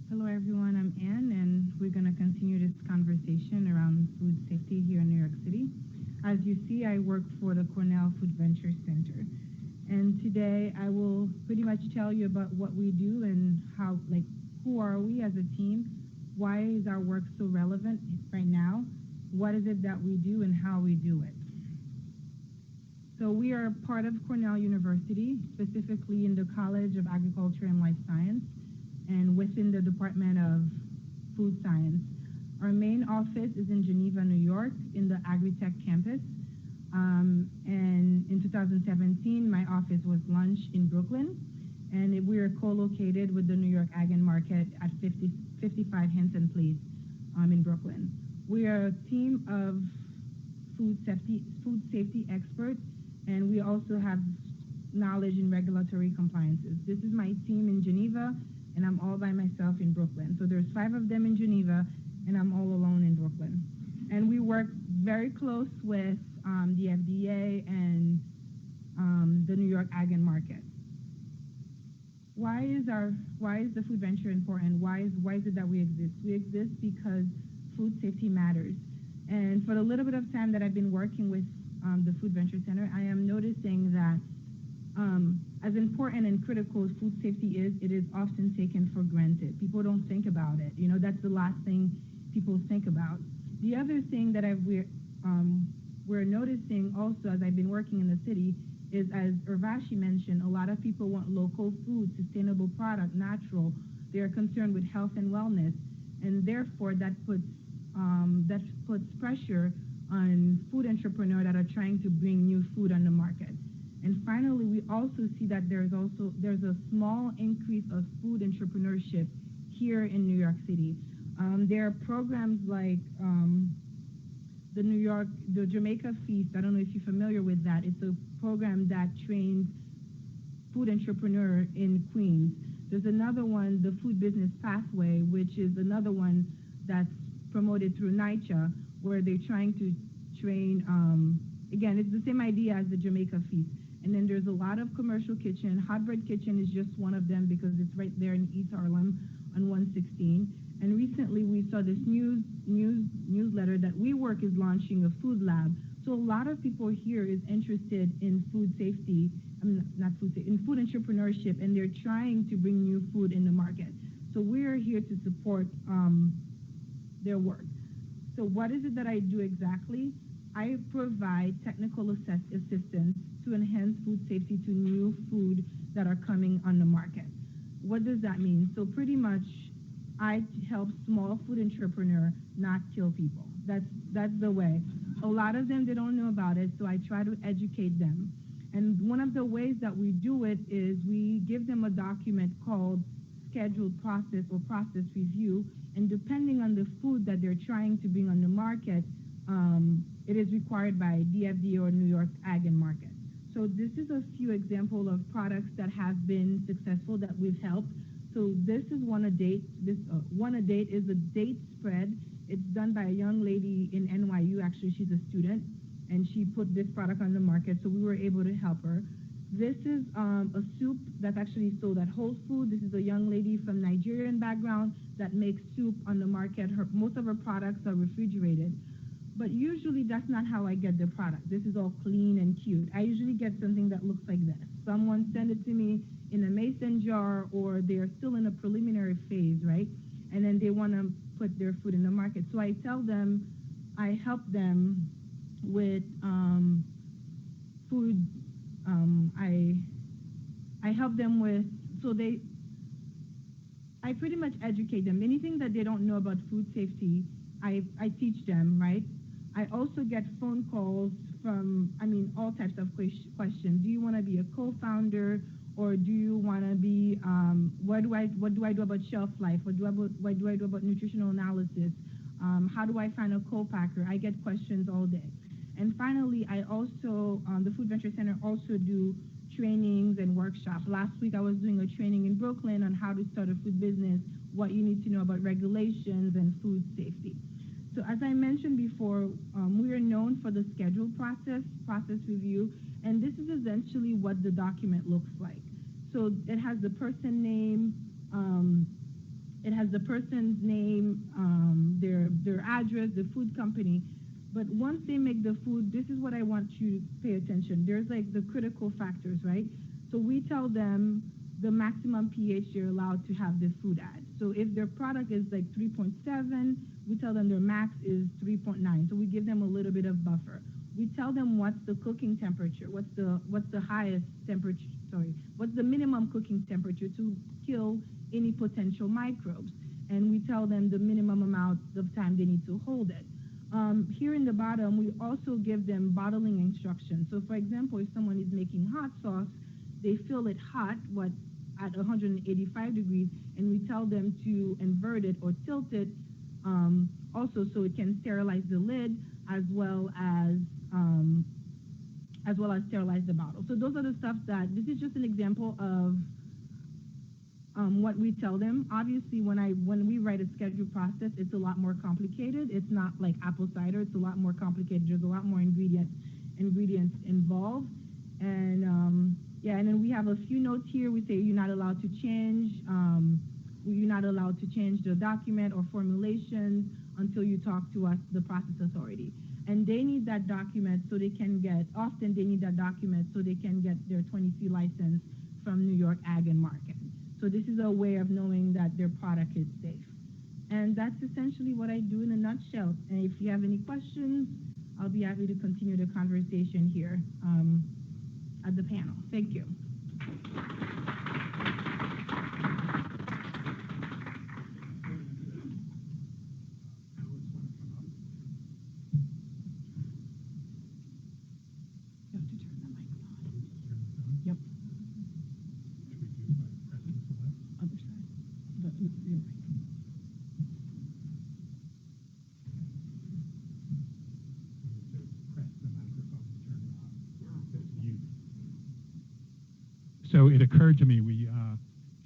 Hello, everyone. I'm Ann, and we're going to continue this conversation around food safety here in New York City. As you see, I work for the Cornell Food Venture Center. And today I will pretty much tell you about what we do and how, like, who are we as a team? Why is our work so relevant right now? What is it that we do and how we do it? So we are part of Cornell University, specifically in the College of Agriculture and Life Science, and within the Department of Food Science. Our main office is in Geneva, New York, in the Agritech campus. And in 2017, my office was launched in Brooklyn, and we are co-located with the New York Ag and Market at 55 Henson Place in Brooklyn. We are a team of food safety experts, and we also have knowledge in regulatory compliances. This is my team in Geneva, and I'm all by myself in Brooklyn. So there's 5 of them in Geneva, and I'm all alone in Brooklyn. And we work very close with the FDA and the New York Ag and Market. Why is the food venture important? Why is it that we exist? We exist because food safety matters. And for the little bit of time that I've been working with the Food Venture Center, I am noticing that as important and critical as food safety is, it is often taken for granted. People don't think about it. You know, that's the last thing people think about. The other thing that we're noticing also as I've been working in the city is, as Urvashi mentioned, a lot of people want local food, sustainable product, natural. They are concerned with health and wellness, and therefore that puts pressure on food entrepreneurs that are trying to bring new food on the market. And finally, we also see that there's a small increase of food entrepreneurship here in New York City. There are programs like the Jamaica Feast. I don't know if you're familiar with that. It's a program that trains food entrepreneurs in Queens. There's another one, the Food Business Pathway, which is another one that's promoted through NYCHA, where they're trying to train, again, it's the same idea as the Jamaica Feast. And then there's a lot of commercial kitchen. Hot Bread Kitchen is just one of them because it's right there in East Harlem on 116. And recently we saw this newsletter that WeWork is launching a food lab. So a lot of people here is interested in food safety, in food entrepreneurship, and they're trying to bring new food in the market. So we're here to support their work. So what is it that I do exactly? I provide technical assistance to enhance food safety to new food that are coming on the market. What does that mean? So pretty much I help small food entrepreneurs not kill people. That's the way. A lot of them, they don't know about it, so I try to educate them. And one of the ways that we do it is we give them a document called scheduled process or process review, and depending on the food that they're trying to bring on the market, it is required by the FDA or New York Ag and Market. So this is a few examples of products that have been successful that we've helped. So this is One a Date. This One a Date is a date spread. It's done by a young lady in NYU. Actually, she's a student, and she put this product on the market, so we were able to help her. This is a soup that's actually sold at Whole Foods. This is a young lady from Nigerian background that makes soup on the market. Most of her products are refrigerated. But usually that's not how I get the product. This is all clean and cute. I usually get something that looks like this. Someone send it to me in a mason jar, or they're still in a preliminary phase, right? And then they want to put their food in the market. So I tell them, I help them with food. I help them with, I pretty much educate them. Anything that they don't know about food safety, I teach them, right? I also get phone calls from, all types of questions. Do you want to be a co-founder, or do you want to be, what do I do about shelf life? What do I do about nutritional analysis? How do I find a co-packer? I get questions all day. And finally, I also, the Food Venture Center also do trainings and workshops. Last week, I was doing a training in Brooklyn on how to start a food business, what you need to know about regulations and food safety. So as I mentioned before, we are known for the schedule process review, and this is essentially what the document looks like. So it has the person name, their address, the food company. But once they make the food, this is what I want you to pay attention. There's like the critical factors, right? So we tell them the maximum pH they're allowed to have this food at. So if their product is like 3.7, we tell them their max is 3.9. So we give them a little bit of buffer. We tell them what's the cooking temperature, what's the highest temperature, what's the minimum cooking temperature to kill any potential microbes. And we tell them the minimum amount of time they need to hold it. Here in the bottom, we also give them bottling instructions. So for example, if someone is making hot sauce, they fill it hot, at 185 degrees, and we tell them to invert it or tilt it, also so it can sterilize the lid as well as sterilize the bottle. So those are the stuff this is just an example of what we tell them. Obviously, when we write a schedule process, it's a lot more complicated. It's not like apple cider. It's a lot more complicated. There's a lot more ingredients involved. And and then we have a few notes here. We say you're not allowed to change. You're not allowed to change the document or formulations until you talk to us, the process authority. And they need that document so they can get their 20C license from New York Ag and Market. So this is a way of knowing that their product is safe. And that's essentially what I do in a nutshell. And if you have any questions, I'll be happy to continue the conversation here at the panel. Thank you. So it occurred to me we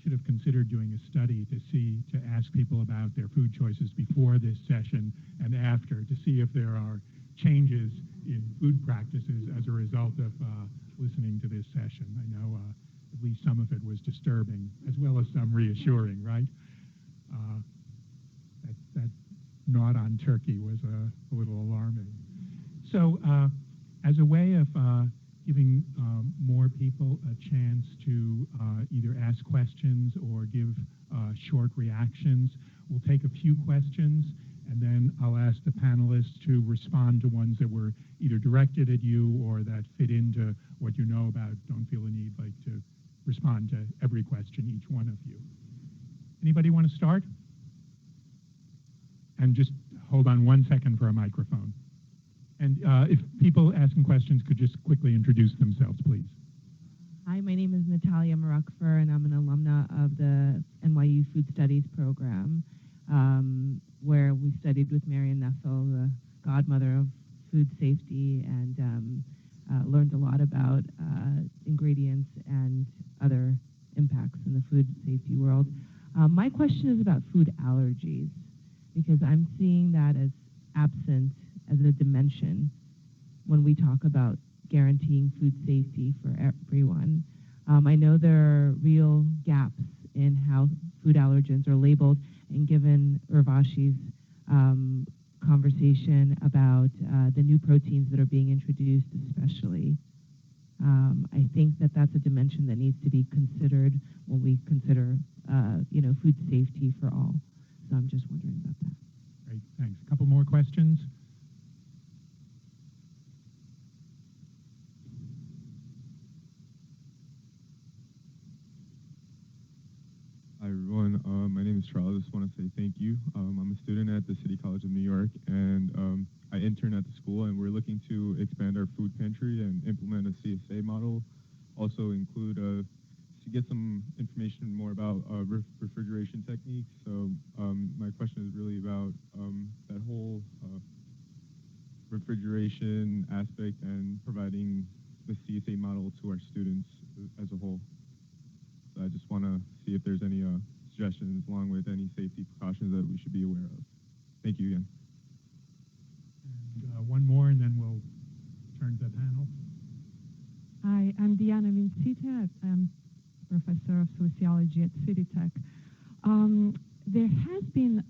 should have considered doing a study to ask people about their food choices before this session and after to see if there are changes in food practices as a result of listening to this session. I know at least some of it was disturbing as well as some reassuring, right? That nod on turkey was a little alarming. So as a way of giving more people a chance to either ask questions or give short reactions, we'll take a few questions and then I'll ask the panelists to respond to ones that were either directed at you or that fit into what you know about. Don't feel a need to respond to every question, each one of you. Anybody want to start? And just hold on 1 second for a microphone. And if people asking questions could just quickly introduce themselves, please. Hi, my name is Natalia Marakfer, and I'm an alumna of the NYU Food Studies program, where we studied with Marion Nessel, the godmother of food safety, and learned a lot about ingredients and other impacts in the food safety world. My question is about food allergies, because I'm seeing that as absent as a dimension when we talk about guaranteeing food safety for everyone. I know there are real gaps in how food allergens are labeled, and given Urvashi's conversation about the new proteins that are being introduced especially, I think that that's a dimension that needs to be considered when we consider food safety for all. So I'm just wondering about that. Great, thanks. A couple more questions. Hi everyone, my name is Charles. I just want to say thank you. I'm a student at the City College of New York, and I intern at the school, and we're looking to expand our food pantry and implement a CSA model, also include to get some information more about refrigeration techniques. So my question is really about that whole refrigeration aspect and providing the CSA model to our students as a whole. So I just want to see if there's any suggestions along with any safety precautions that we should be aware of. Thank you again. And, one more, and then we'll turn to the panel. Hi, I'm Diana Vincita. I'm professor of sociology at City Tech. There has been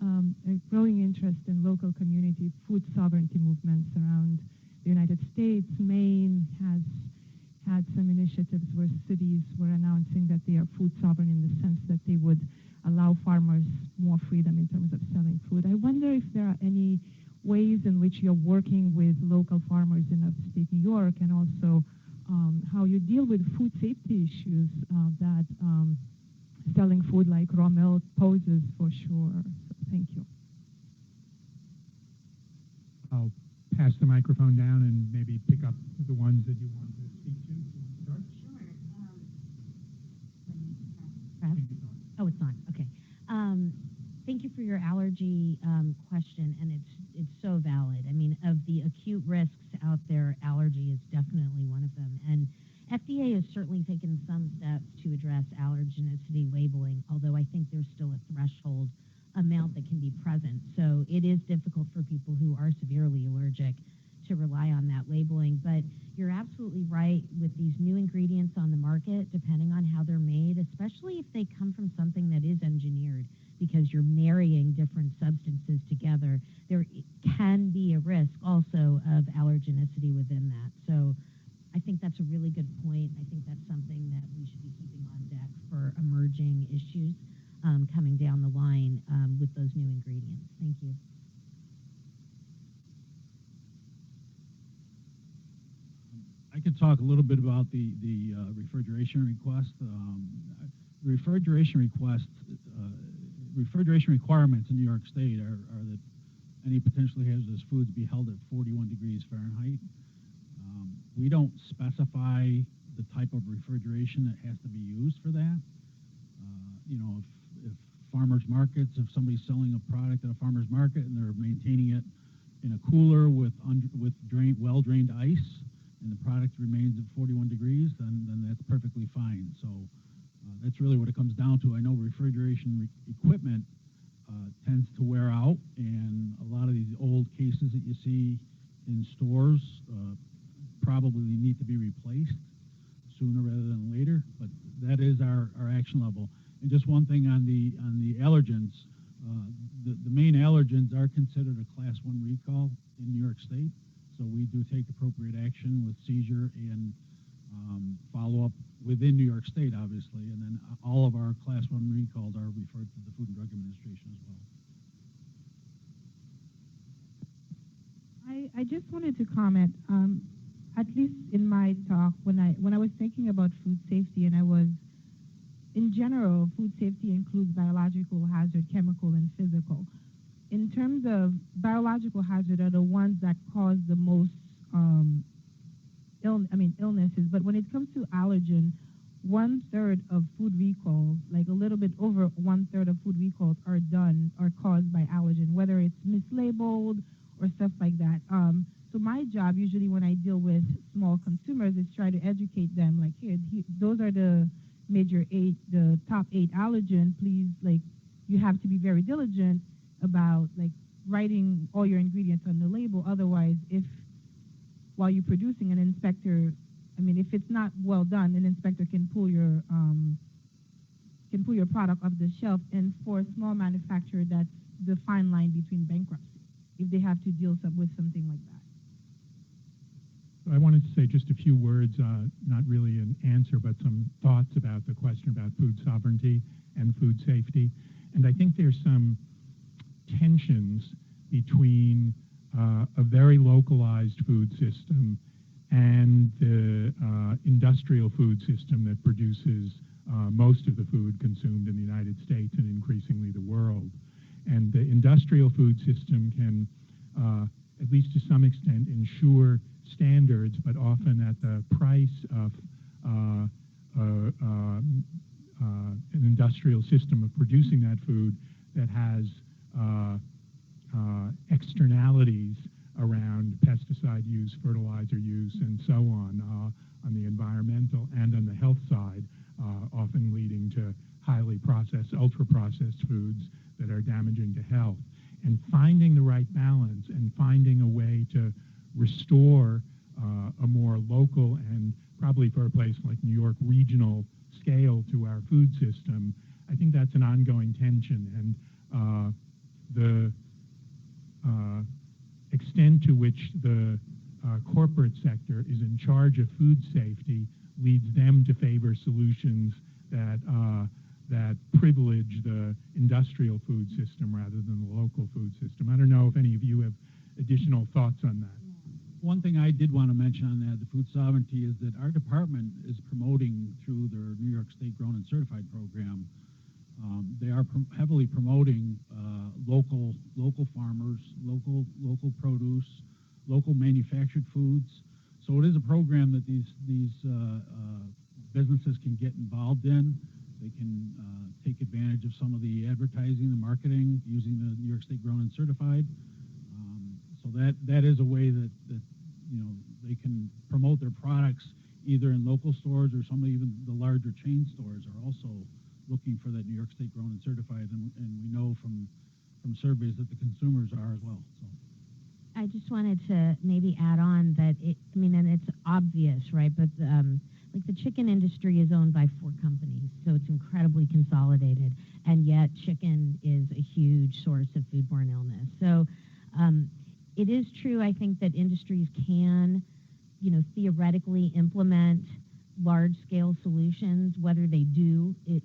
a growing interest in local community food sovereignty movements around the United States. Maine has had some initiatives where cities were announcing that they are food sovereign in the sense that they would allow farmers more freedom in terms of selling food. I wonder if there are any ways in which you're working with local farmers in upstate New York, and also how you deal with food safety issues that selling food like raw milk poses for sure. So thank you. I'll pass the microphone down and maybe pick up the ones that you want to speak to. Start? Oh, it's on. Okay. Thank you for your allergy question, and it's so valid. I mean, of the acute risks out there, allergy is definitely one of them. And FDA has certainly taken some steps to address allergenicity labeling, although I think there's still a threshold amount that can be present. So it is difficult for people who are severely allergic to rely on that labeling. But you're absolutely right with these new ingredients on the market, depending on how they're made, especially if they come from something that is engineered, because you're marrying different substances together, there can be a risk also of allergenicity within that. So I think that's a really good point. I think that's something that we should be keeping on deck for emerging issues coming down the line with those new ingredients. Thank you. I could talk a little bit about the refrigeration request. Refrigeration requirements in New York State are that any potentially hazardous foods be held at 41 degrees Fahrenheit. We don't specify the type of refrigeration that has to be used for that. You know, if farmers markets, if somebody's selling a product at a farmer's market and they're maintaining it in a cooler with well-drained ice, and the product remains at 41 degrees, then that's perfectly fine. So that's really what it comes down to. I know refrigeration equipment tends to wear out, and a lot of these old cases that you see in stores probably need to be replaced sooner rather than later. But that is our action level. And just one thing on the allergens, the main allergens are considered a Class 1 recall in New York State. So we do take appropriate action with seizure and follow-up within New York State, obviously. And then all of our Class 1 recalls are referred to the Food and Drug Administration as well. I just wanted to comment, at least in my talk, when I was thinking about food safety, and I was, in general, food safety includes biological hazard, chemical, and physical. In terms of biological hazard are the ones that cause the most illnesses, but when it comes to allergen, 1/3 of food recalls, like a little bit over 1/3 of food recalls are caused by allergen, whether it's mislabeled or stuff like that. So my job usually when I deal with small consumers is try to educate them, like, here those are the the top 8 allergen, please, like, you have to be very diligent about, like, writing all your ingredients on the label. Otherwise, while you're producing, an inspector, if it's not well done, an inspector can pull your product off the shelf. And for a small manufacturer, that's the fine line between bankruptcy, if they have to deal with something like that. I wanted to say just a few words, not really an answer, but some thoughts about the question about food sovereignty and food safety. And I think there's some tensions between a very localized food system and the industrial food system that produces most of the food consumed in the United States and increasingly the world. And the industrial food system can, at least to some extent, ensure standards, but often at the price of industrial system of producing that food that has externalities around pesticide use, fertilizer use, and so on the environmental and on the health side, often leading to highly processed, ultra-processed foods that are damaging to health. And finding the right balance and finding a way to restore a more local and probably for a place like New York, regional scale to our food system, I think that's an ongoing tension. And the extent to which the corporate sector is in charge of food safety leads them to favor solutions that that privilege the industrial food system rather than the local food system. I don't know if any of you have additional thoughts on that. One thing I did want to mention on that, the food sovereignty, is that our department is promoting through their New York State Grown and Certified program. They are heavily promoting local farmers, local produce, local manufactured foods. So it is a program that these businesses can get involved in. They can take advantage of some of the advertising, the marketing, using the New York State Grown and Certified. So that is a way that they can promote their products either in local stores or some even the larger chain stores are also looking for that New York State Grown and Certified, and we know from surveys that the consumers are as well. So. I just wanted to maybe add on that and it's obvious, right? But like the chicken industry is owned by 4 companies, so it's incredibly consolidated, and yet chicken is a huge source of foodborne illness. So it is true, I think, that industries can, theoretically implement large-scale solutions. Whether they do it,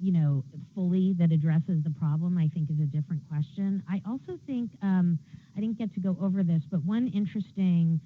fully that addresses the problem, I think, is a different question. I also think, I didn't get to go over this, but one interesting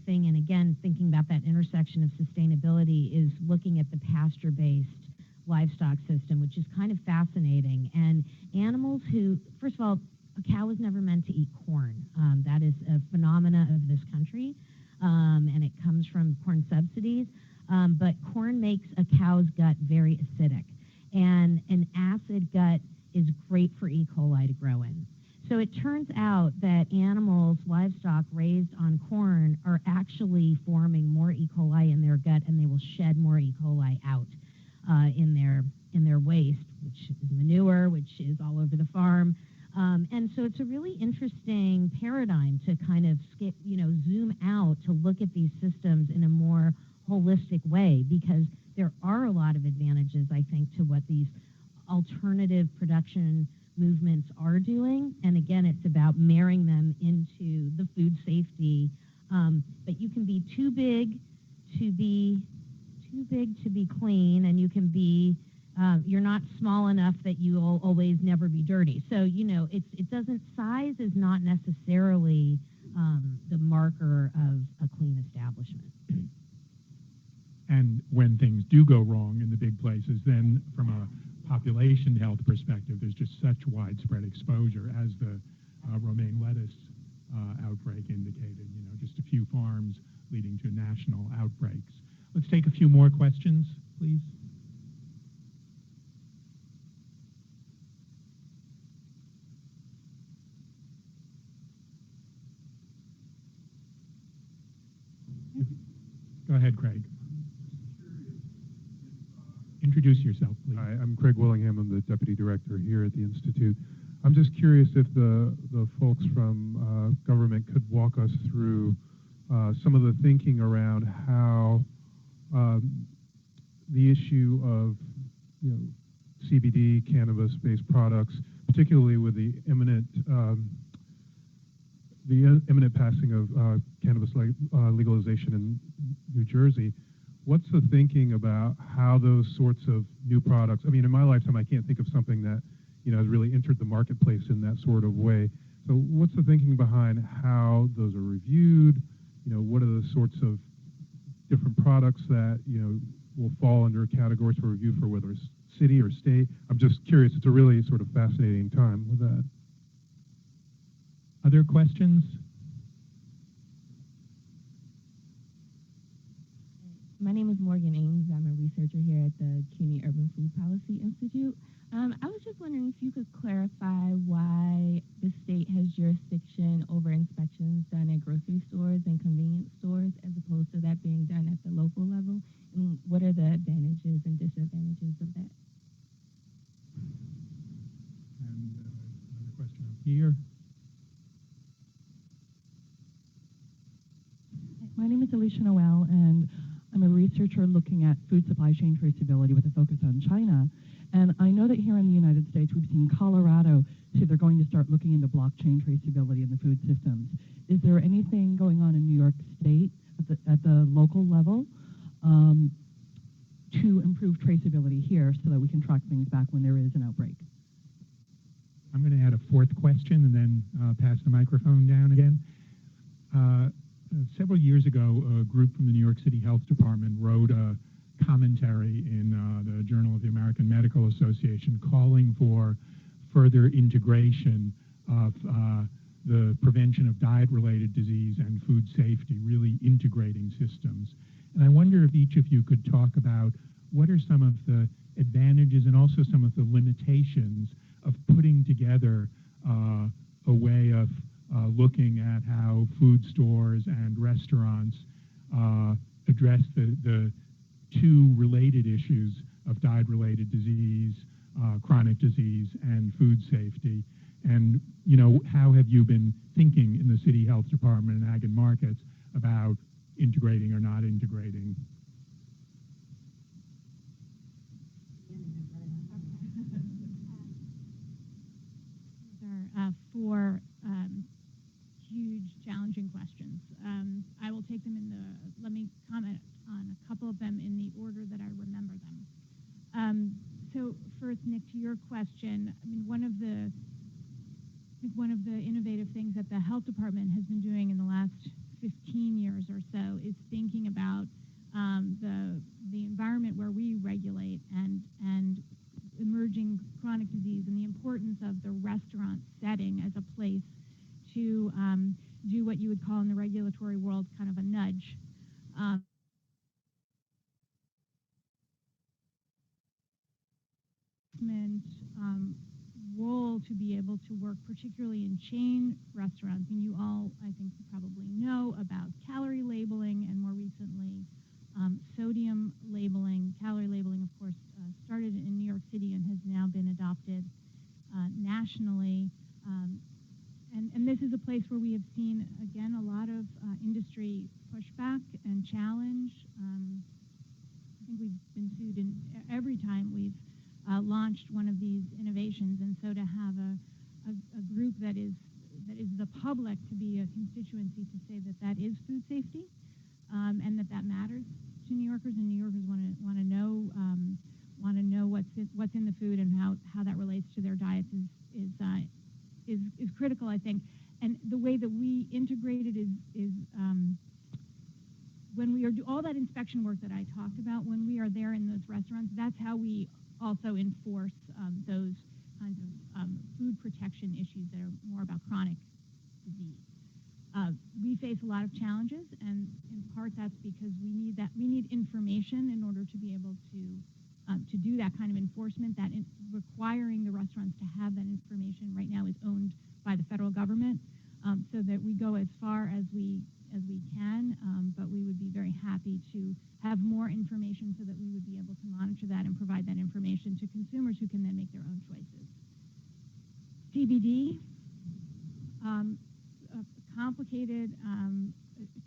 thing, and again, thinking about that intersection of sustainability, is looking at the pasture-based livestock system, which is kind of fascinating. And animals who, first of all, a cow was never meant to eat corn. That is a phenomena of this country, and it comes from corn subsidies. But corn makes a cow's gut very acidic, and an acid gut is great for E. coli to grow in. So it turns out that animals, livestock raised on corn, are actually forming more E. coli in their gut, and they will shed more E. coli out in their waste, which is manure, which is all over the farm. And so it's a really interesting paradigm to kind of zoom out to look at these systems in a more holistic way, because there are a lot of advantages, I think, to what these alternative production movements are doing. And again, it's about marrying them into the food safety. But you can be too big to be clean, and you can be you're not small enough that you'll always never be dirty. So it doesn't, size is not necessarily the marker of a clean establishment. And when things do go wrong in the big places, then from a population health perspective, there's just such widespread exposure, as the romaine lettuce outbreak indicated. Just a few farms leading to national outbreaks. Let's take a few more questions, please. Go ahead, Craig. Introduce yourself, please. Hi, I'm Craig Willingham. I'm the Deputy Director here at the Institute. I'm just curious if the folks from government could walk us through some of the thinking around how the issue of CBD, cannabis-based products, particularly with the imminent passing of cannabis legalization in New Jersey. What's the thinking about how those sorts of new products, in my lifetime, I can't think of something that, has really entered the marketplace in that sort of way. So what's the thinking behind how those are reviewed? What are the sorts of different products that, will fall under categories for review for whether it's city or state? I'm just curious. It's a really sort of fascinating time with that. Other questions? My name is Morgan Ames. I'm a researcher here at the CUNY Urban Food Policy Institute. advantages and disadvantages of that. And another question up here. My name is Alicia Noel, and I'm a researcher looking at food supply chain traceability with a focus on China. And I know that here in the United States, we've seen Colorado say they're going to start looking into blockchain traceability in the food systems. Is there anything going on in New York State at the local level to improve traceability here so that we can track things back when there is an outbreak? I'm going to add a fourth question and then pass the microphone down again. Several years ago, a group from the New York City Health Department wrote a commentary in the Journal of the American Medical Association calling for further integration of the prevention of diet-related disease and food safety, really integrating systems. And I wonder if each of you could talk about what are some of the advantages and also some of the limitations of putting together a way of looking at how food stores and restaurants address the two related issues of diet-related disease, chronic disease, and food safety. And, you know, how have you been thinking in the City Health Department and Ag and Markets about integrating or not integrating? These are four huge, challenging questions. I will take them let me comment on a couple of them in the order that I remember them. So first, Nick, to your question, I mean, one of the innovative things that the health department has been doing in the last 15 years or so is thinking about the environment where we regulate and emerging chronic disease and the importance of the restaurant setting as a place to do what you would call in the regulatory world kind of a nudge. Role to be able to work particularly in chain restaurants, and you all, I think, probably know about calorie labeling and more recently sodium labeling. Calorie labeling, of course, started in New York City and has now been adopted nationally. And this is a place where we have seen, again, a lot of industry pushback and challenge. I think we've been sued in every time we've launched one of these innovations, and so to have a group that is the public to be a constituency to say that that is food safety and that matters to New Yorkers, and New Yorkers want to know what's in the food and how that relates to their diets is critical, I think. And the way that we integrate it is when we are all that inspection work that I talked about, when we are there in those restaurants, that's how we also enforce those kinds of food protection issues that are more about chronic disease. We face a lot of challenges, and in part that's because we need information in order to be able to do that kind of enforcement. Requiring the restaurants to have that information right now is owned by the federal government, so that we go as far as we can, but we would be very happy to have more information so that we would be able to monitor that and provide that information to consumers who can then make their own choices. CBD, a complicated,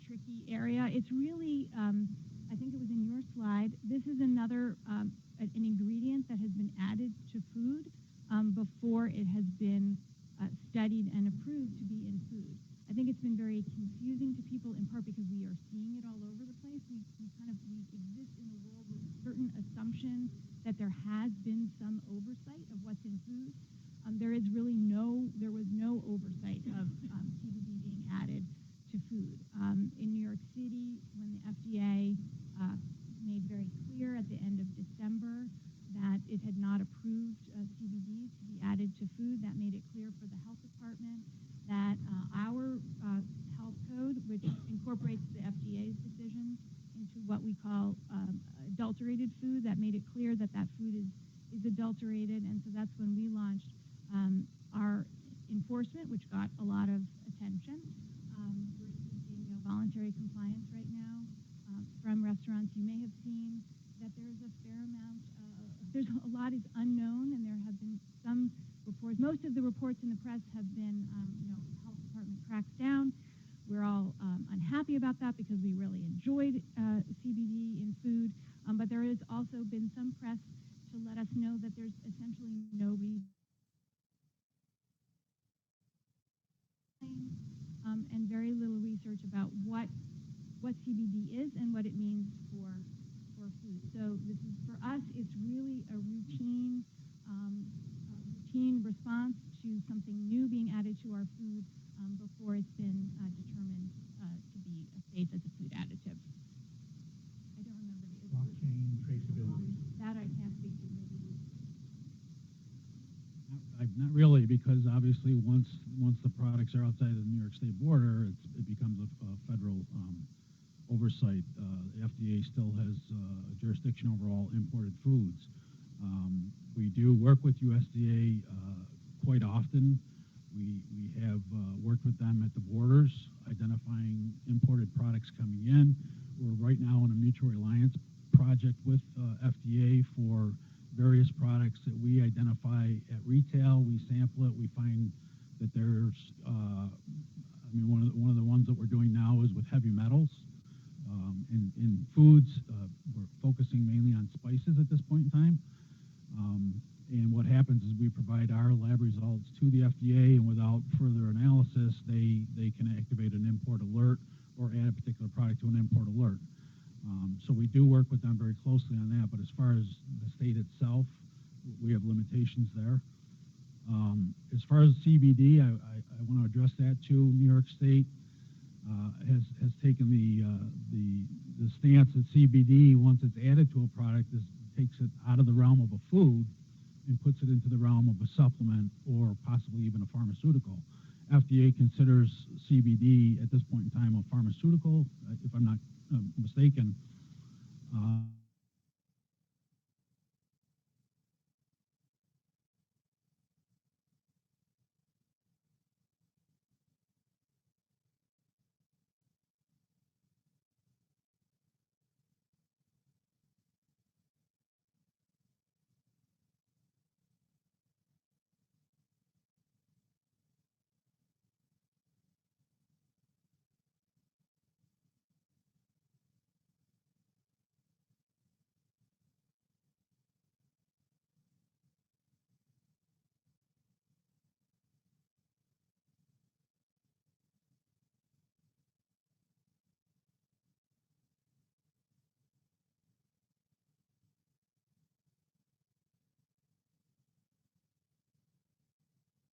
tricky area. It's really, I think it was in your slide, this is another an ingredient that has been added to food before it has been studied and approved to be in food. I think it's been very confusing to people, in part because we are seeing it all over the place. We exist in a world with a certain assumption that there has been some oversight of what's in food. There was no oversight of CBD being added to food. In New York City, when the FDA made very clear at the end of December that it had not approved CBD to be added to food, that made it clear for the health department that our health code, which incorporates the FDA's decision into what we call adulterated food, that made it clear that food is adulterated. And so that's when we launched our enforcement, which got a lot of attention. We're seeking voluntary compliance right now from restaurants. You may have seen that there's a fair amount there's a lot is unknown, and there have been some reports. Most of the reports in the press have been, health department cracks down. We're all unhappy about that because we really enjoyed CBD in food, but there has also been some press to let us know that there's essentially no reason and very little research about what CBD is and what it means for food. So this is, for us, it's really a routine response to something new being added to our food before it's been determined to be safe as a food additive. I don't remember the Blockchain traceability. that I can't speak to. Maybe Not really, because obviously once the products are outside of the New York State border, it becomes a federal oversight. The FDA still has jurisdiction over all imported foods. We do work with USDA quite often. We have worked with them at the borders, identifying imported products coming in. We're right now in a mutual reliance project with FDA for various products that we identify at retail. We sample it. We find that there's, one of the ones that we're doing now is with heavy metals. In foods, we're focusing mainly on spices at this point in time. And what happens is we provide our lab results to the FDA, and without further analysis, they can activate an import alert or add a particular product to an import alert. So we do work with them very closely on that, but as far as the state itself, we have limitations there. As far as CBD, I want to address that too. New York State has taken the stance that CBD, once it's added to a product, takes it out of the realm of a food and puts it into the realm of a supplement or possibly even a pharmaceutical. FDA considers CBD at this point in time a pharmaceutical, if I'm not mistaken.